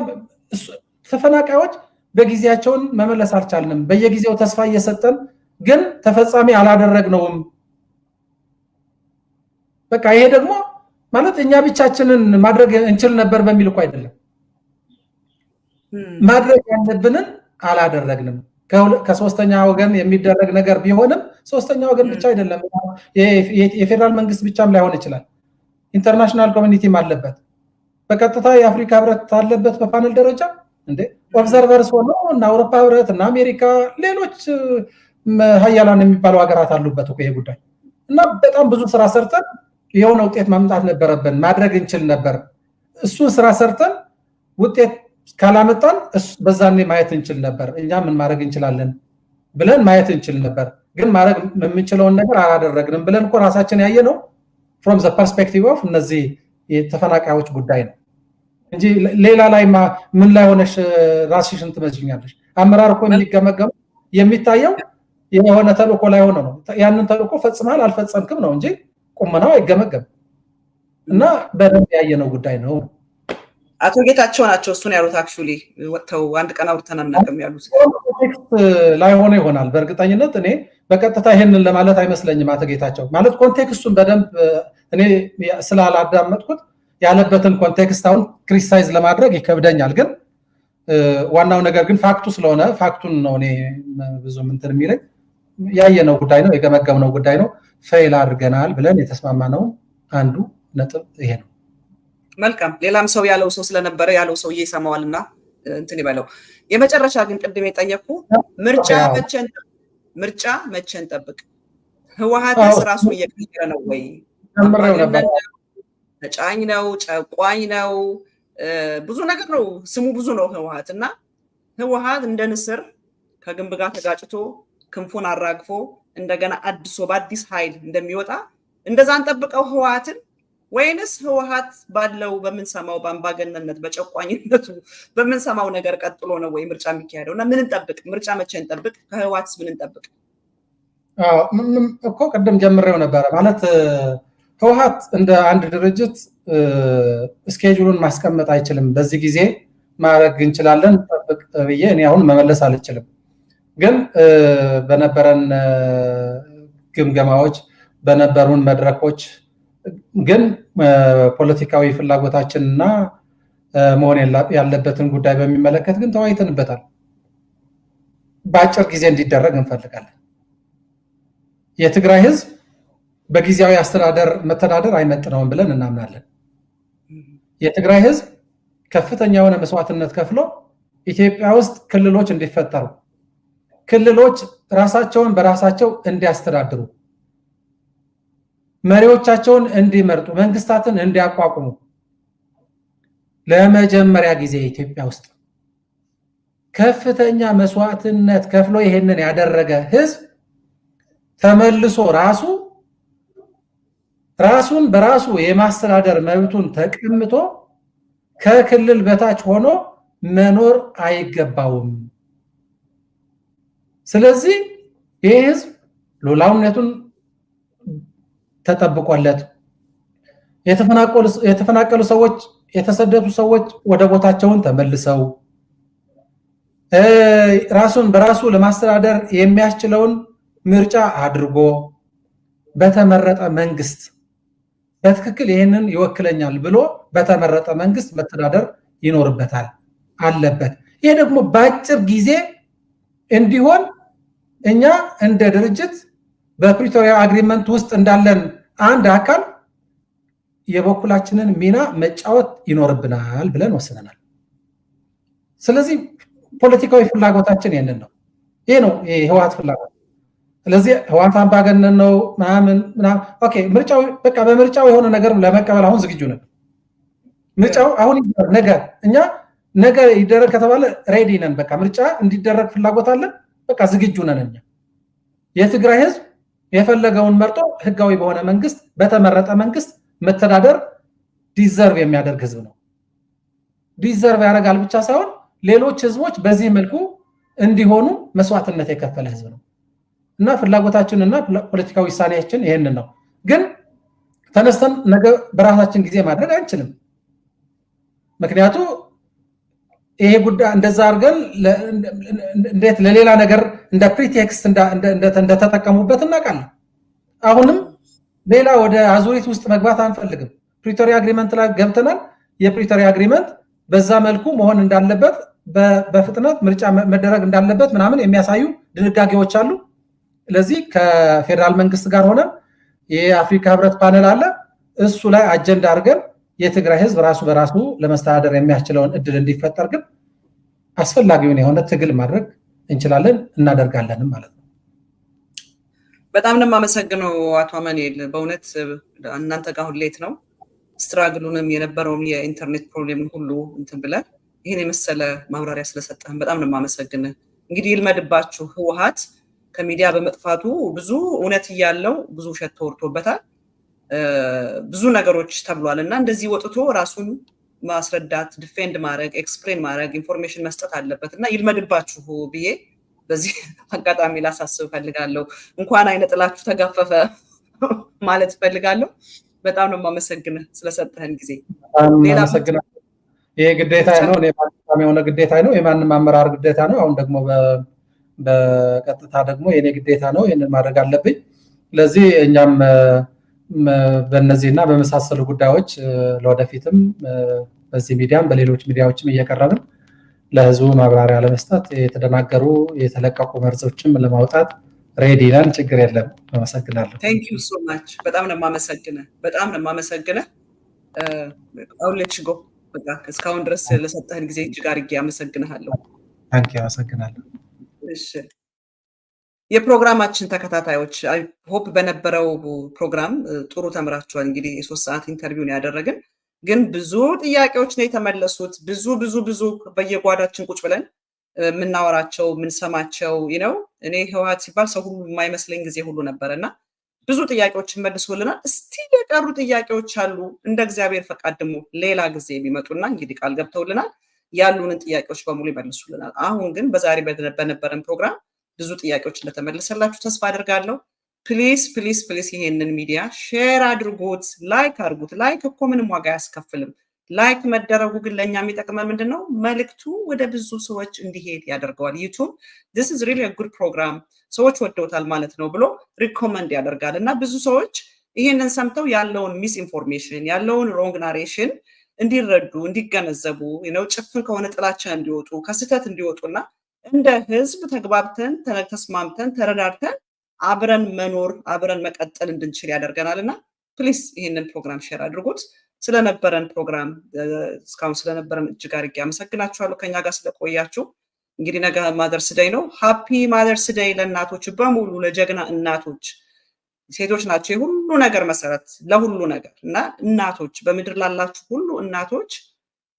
ተፈናቃዮች በጊዜያቸውን መመለስ አልቻልንም። በየጊዜው ተስፋ እየሰጠን ግን ተፈጻሚ አላደረግነውም። በቃ ይሄ ደግሞ ማለት እኛ ብቻችንን ማድረግ እንችል ነበር በሚል እኮ አይደለም። ማድረግ ያለብንን አላደረግንም። ከሶስተኛ ወገን የሚደረግ ነገር ቢሆንም ሶስተኛ ወገን ብቻ አይደለም፣ የፌደራል መንግስት ብቻም ላይሆን ይችላል። ኢንተርናሽናል ኮሚኒቲም አለበት፣ በቀጥታ የአፍሪካ ህብረት አለበት በፓነል ደረጃ እንዴ ኦብዘርቨርስ ሆኖ እና አውሮፓ ህብረት እና አሜሪካ ሌሎች ሀያላን የሚባሉ ሀገራት አሉበት እኮ ይሄ ጉዳይ እና በጣም ብዙ ስራ ሰርተን የሆነ ውጤት ማምጣት ነበረብን፣ ማድረግ እንችል ነበር። እሱ ስራ ሰርተን ውጤት ካላመጣን በዛኔ ማየት እንችል ነበር። እኛ ምን ማድረግ እንችላለን ብለን ማየት እንችል ነበር። ግን ማድረግ የምንችለውን ነገር አላደረግንም ብለን እኮ ራሳችን ያየ ነው from the perspective of እነዚህ የተፈናቃዮች ጉዳይ ነው እንጂ ሌላ ላይ ምን ላይ ሆነሽ ራስሽን ትመዝኛለሽ? አመራር እኮ የሚገመገም የሚታየው የሆነ ተልእኮ ላይ ሆነ ነው። ያንን ተልእኮ ፈጽመሃል አልፈጸምክም ነው እንጂ ቁመናው አይገመገም እና በደንብ ያየነው ጉዳይ ነው። አቶ ጌታቸው ናቸው እሱን ያሉት። አክቹሊ ወጥተው አንድ ቀን አውርተን አናውቅም ያሉት ኮንቴክስት ላይ ሆነ ይሆናል። በእርግጠኝነት እኔ በቀጥታ ይሄንን ለማለት አይመስለኝም። አቶ ጌታቸው ማለት ኮንቴክስቱን በደንብ እኔ ስላላዳመጥኩት ያለበትን ኮንቴክስት አሁን ክሪቲሳይዝ ለማድረግ ይከብደኛል። ግን ዋናው ነገር ግን ፋክቱ ስለሆነ ፋክቱን ነው እኔ ብዙ እንትን የሚለኝ ያየነው ጉዳይ ነው፣ የገመገምነው ጉዳይ ነው። ፌል አድርገናል ብለን የተስማማነው አንዱ ነጥብ ይሄ ነው። መልካም። ሌላም ሰው ያለው ሰው ስለነበረ ያለው ሰውዬ ይሰማዋልና እንትን ይበለው። የመጨረሻ ግን ቅድም የጠየቁ ምርጫ መቼ እንጠብቅ? ህወሓትስ ራሱን እየቀየረ ነው ወይ? ተጫኝ ነው፣ ጨቋኝ ነው፣ ብዙ ነገር ነው። ስሙ ብዙ ነው ህወሓት እና ህወሓት እንደ ንስር ከግንብ ጋር ተጋጭቶ ክንፉን አራግፎ እንደገና አድሶ በአዲስ ኃይል እንደሚወጣ እንደዛ እንጠብቀው ህወሓትን ወይንስ ህወሓት ባለው በምንሰማው በአምባገነንነት በጨቋኝነቱ በምንሰማው ነገር ቀጥሎ ነው ወይ ምርጫ የሚካሄደው? እና ምን እንጠብቅ? ምርጫ መቼ እንጠብቅ? ከህወሓትስ ምን እንጠብቅ? እኮ ቅድም ጀምሬው ነበረ ማለት ህወሓት እንደ አንድ ድርጅት ስኬጁሉን ማስቀመጥ አይችልም። በዚህ ጊዜ ማድረግ እንችላለን ጠብቅ ብዬ እኔ አሁን መመለስ አልችልም። ግን በነበረን ግምገማዎች በነበሩን መድረኮች ግን ፖለቲካዊ ፍላጎታችንና መሆን ያለበትን ጉዳይ በሚመለከት ግን ተወያይተንበታል። በአጭር ጊዜ እንዲደረግ እንፈልጋለን። የትግራይ ህዝብ በጊዜያዊ አስተዳደር መተዳደር አይመጥነውም ብለን እናምናለን። የትግራይ ህዝብ ከፍተኛ የሆነ መስዋዕትነት ከፍሎ ኢትዮጵያ ውስጥ ክልሎች እንዲፈጠሩ፣ ክልሎች ራሳቸውን በራሳቸው እንዲያስተዳድሩ፣ መሪዎቻቸውን እንዲመርጡ፣ መንግስታትን እንዲያቋቁሙ ለመጀመሪያ ጊዜ ኢትዮጵያ ውስጥ ከፍተኛ መስዋዕትነት ከፍሎ ይሄንን ያደረገ ህዝብ ተመልሶ ራሱን በራሱ የማስተዳደር መብቱን ተቀምጦ ከክልል በታች ሆኖ መኖር አይገባውም። ስለዚህ ይህ ህዝብ ሉዓላዊነቱን ተጠብቆለት የተፈናቀሉ ሰዎች፣ የተሰደዱ ሰዎች ወደ ቦታቸውን ተመልሰው ራሱን በራሱ ለማስተዳደር የሚያስችለውን ምርጫ አድርጎ በተመረጠ መንግስት በትክክል ይህንን ይወክለኛል ብሎ በተመረጠ መንግስት መተዳደር ይኖርበታል አለበት። ይሄ ደግሞ በአጭር ጊዜ እንዲሆን እኛ እንደ ድርጅት በፕሪቶሪያ አግሪመንት ውስጥ እንዳለን አንድ አካል የበኩላችንን ሚና መጫወት ይኖርብናል ብለን ወስነናል። ስለዚህ ፖለቲካዊ ፍላጎታችን ይሄንን ነው። ይሄ ነው የህወሓት ፍላጎት። ስለዚህ ህወሓት አምባገነን ነው ምናምን ኦኬ፣ ምርጫው በቃ በምርጫው የሆነ ነገር ለመቀበል አሁን ዝግጁ ነን። ምርጫው አሁን ነገ እኛ ነገ ይደረግ ከተባለ ሬዲ ነን። በቃ ምርጫ እንዲደረግ ፍላጎት አለን። በቃ ዝግጁ ነን። እኛ የትግራይ ህዝብ የፈለገውን መርጦ ህጋዊ በሆነ መንግስት በተመረጠ መንግስት መተዳደር ዲዘርቭ የሚያደርግ ህዝብ ነው። ዲዘርቭ ያደርጋል ብቻ ሳይሆን ሌሎች ህዝቦች በዚህ መልኩ እንዲሆኑ መስዋዕትነት የከፈለ ህዝብ ነው እና ፍላጎታችንና ፖለቲካዊ ውሳኔያችን ይሄንን ነው። ግን ተነስተን ነገ በራሳችን ጊዜ ማድረግ አንችልም። ምክንያቱ ይሄ ጉዳይ እንደዛ አድርገን እንዴት ለሌላ ነገር እንደ ፕሪቴክስት እንደተጠቀሙበት እናውቃለን። አሁንም ሌላ ወደ አዙሪት ውስጥ መግባት አንፈልግም። ፕሪቶሪያ አግሪመንት ላይ ገብተናል። የፕሪቶሪያ አግሪመንት በዛ መልኩ መሆን እንዳለበት በፍጥነት ምርጫ መደረግ እንዳለበት ምናምን የሚያሳዩ ድንጋጌዎች አሉ። ስለዚህ ከፌደራል መንግስት ጋር ሆነ የአፍሪካ ህብረት ፓነል አለ። እሱ ላይ አጀንዳ አድርገን የትግራይ ህዝብ ራሱ በራሱ ለመስተዳደር የሚያስችለውን እድል እንዲፈጠር ግን አስፈላጊውን የሆነ ትግል ማድረግ እንችላለን፣ እናደርጋለንም ማለት ነው። በጣም ነው የማመሰግነው አቶ አማኑኤል። በእውነት እናንተ ጋር አሁን ሌት ነው ስትራግሉንም የነበረውም የኢንተርኔት ፕሮብሌም ሁሉ እንትን ብለን ይህን የመሰለ ማብራሪያ ስለሰጠህን በጣም ነው የማመሰግንህ። እንግዲህ ይልመድባችሁ፣ ህወሓት ከሚዲያ በመጥፋቱ ብዙ እውነት እያለው ብዙ ውሸት ተወርቶበታል፣ ብዙ ነገሮች ተብሏል እና እንደዚህ ወጥቶ ራሱን ማስረዳት፣ ዲፌንድ ማድረግ፣ ኤክስፕሌን ማድረግ፣ ኢንፎርሜሽን መስጠት አለበት እና ይልመድባችሁ ብዬ በዚህ አጋጣሚ ላሳስብ ፈልጋለሁ። እንኳን አይነ ጥላችሁ ተጋፈፈ ማለት ፈልጋለሁ። በጣም ነው የማመሰግንህ ስለሰጠህን ጊዜ። ይሄ ግዴታ ነው፣ የሆነ ግዴታ ነው፣ የማንም አመራር ግዴታ ነው። አሁን ደግሞ በቀጥታ ደግሞ የኔ ግዴታ ነው፣ ይህንን ማድረግ አለብኝ። ስለዚህ እኛም በእነዚህና በመሳሰሉ ጉዳዮች ለወደፊትም በዚህ ሚዲያም በሌሎች ሚዲያዎችም እየቀረብን ለህዝቡ ማብራሪያ ለመስጠት የተደናገሩ የተለቀቁ መርዞችም ለማውጣት ሬዲ ነን። ችግር የለም። አመሰግናለሁ። ቴንክ ዩ ሶ ማች። በጣም ነው የማመሰግነህ። አሁን ሌትስ ጎ። በቃ እስካሁን ድረስ ለሰጠህን ጊዜ እጅግ አድርጌ አመሰግንሃለሁ። ታንኪ አመሰግናለሁ። እሺ የፕሮግራማችን ተከታታዮች ሆፕ በነበረው ፕሮግራም ጥሩ ተምራችኋል። እንግዲህ የ3 ሰዓት ኢንተርቪው ነው ያደረግን፣ ግን ብዙ ጥያቄዎች ነው የተመለሱት። ብዙ በየጓዳችን ቁጭ ብለን የምናወራቸው የምንሰማቸው ነው። እኔ ህወሓት ሲባል ሰው ሁሉ የማይመስለኝ ጊዜ ሁሉ ነበረና ብዙ ጥያቄዎችን መልሶልናል። እስቲ የቀሩ ጥያቄዎች አሉ። እንደ እግዚአብሔር ፈቃድ ደግሞ ሌላ ጊዜ የሚመጡና እንግዲህ ቃል ገብተውልናል ያሉንን ጥያቄዎች በሙሉ ይመልሱልናል። አሁን ግን በዛሬ በነበረን ፕሮግራም ብዙ ጥያቄዎች እንደተመለሰላችሁ ተስፋ አድርጋለሁ። ፕሊስ ይሄንን ሚዲያ ሼር አድርጉት፣ ላይክ አድርጉት። ላይክ እኮ ምንም ዋጋ አያስከፍልም። ላይክ መደረጉ ግን ለኛ የሚጠቅመን ምንድነው? መልእክቱ ወደ ብዙ ሰዎች እንዲሄድ ያደርገዋል። ዩቲዩብ this is really a good program ሰዎች ወደውታል ማለት ነው ብሎ ሪኮመንድ ያደርጋል እና ብዙ ሰዎች ይሄንን ሰምተው ያለውን ሚስ ኢንፎርሜሽን ያለውን ሮንግ ናሬሽን እንዲረዱ እንዲገነዘቡ ነው ጭፍን ከሆነ ጥላቻ እንዲወጡ ከስተት እንዲወጡና እንደ ህዝብ ተግባብተን ተስማምተን ተረዳድተን አብረን መኖር አብረን መቀጠል እንድንችል ያደርገናልና ፕሊስ ይሄንን ፕሮግራም ሼር አድርጉት። ስለነበረን ፕሮግራም እስካሁን ስለነበረን እጅግ አድርጌ አመሰግናችኋለሁ ከኛ ጋር ስለቆያችሁ። እንግዲህ ነገ ማደርስ ዴይ ነው። ሃፒ ማደርስ ዴይ ለእናቶች በሙሉ ለጀግና እናቶች። ሴቶች ናቸው የሁሉ ነገር መሰረት ለሁሉ ነገር እና እናቶች በምድር ላላችሁ ሁሉ እናቶች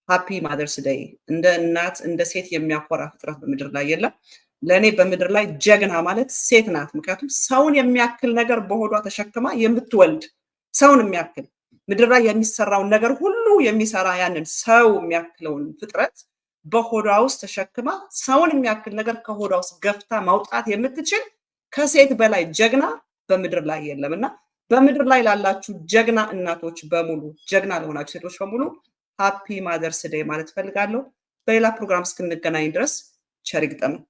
ሃፒ ማደርስ ዴይ። እንደ እናት እንደ ሴት የሚያኮራ ፍጥረት በምድር ላይ የለም። ለኔ በምድር ላይ ጀግና ማለት ሴት ናት። ምክንያቱም ሰውን የሚያክል ነገር በሆዷ ተሸክማ የምትወልድ ሰውን የሚያክል ምድር ላይ የሚሰራውን ነገር ሁሉ የሚሰራ ያንን ሰው የሚያክለውን ፍጥረት በሆዷ ውስጥ ተሸክማ ሰውን የሚያክል ነገር ከሆዷ ውስጥ ገፍታ ማውጣት የምትችል ከሴት በላይ ጀግና በምድር ላይ የለምና በምድር ላይ ላላችሁ ጀግና እናቶች በሙሉ ጀግና ለሆናችሁ ሴቶች በሙሉ ሃፒ ማደርስ ዴይ ማለት ፈልጋለሁ። በሌላ ፕሮግራም እስክንገናኝ ድረስ ቸር ይግጠመን።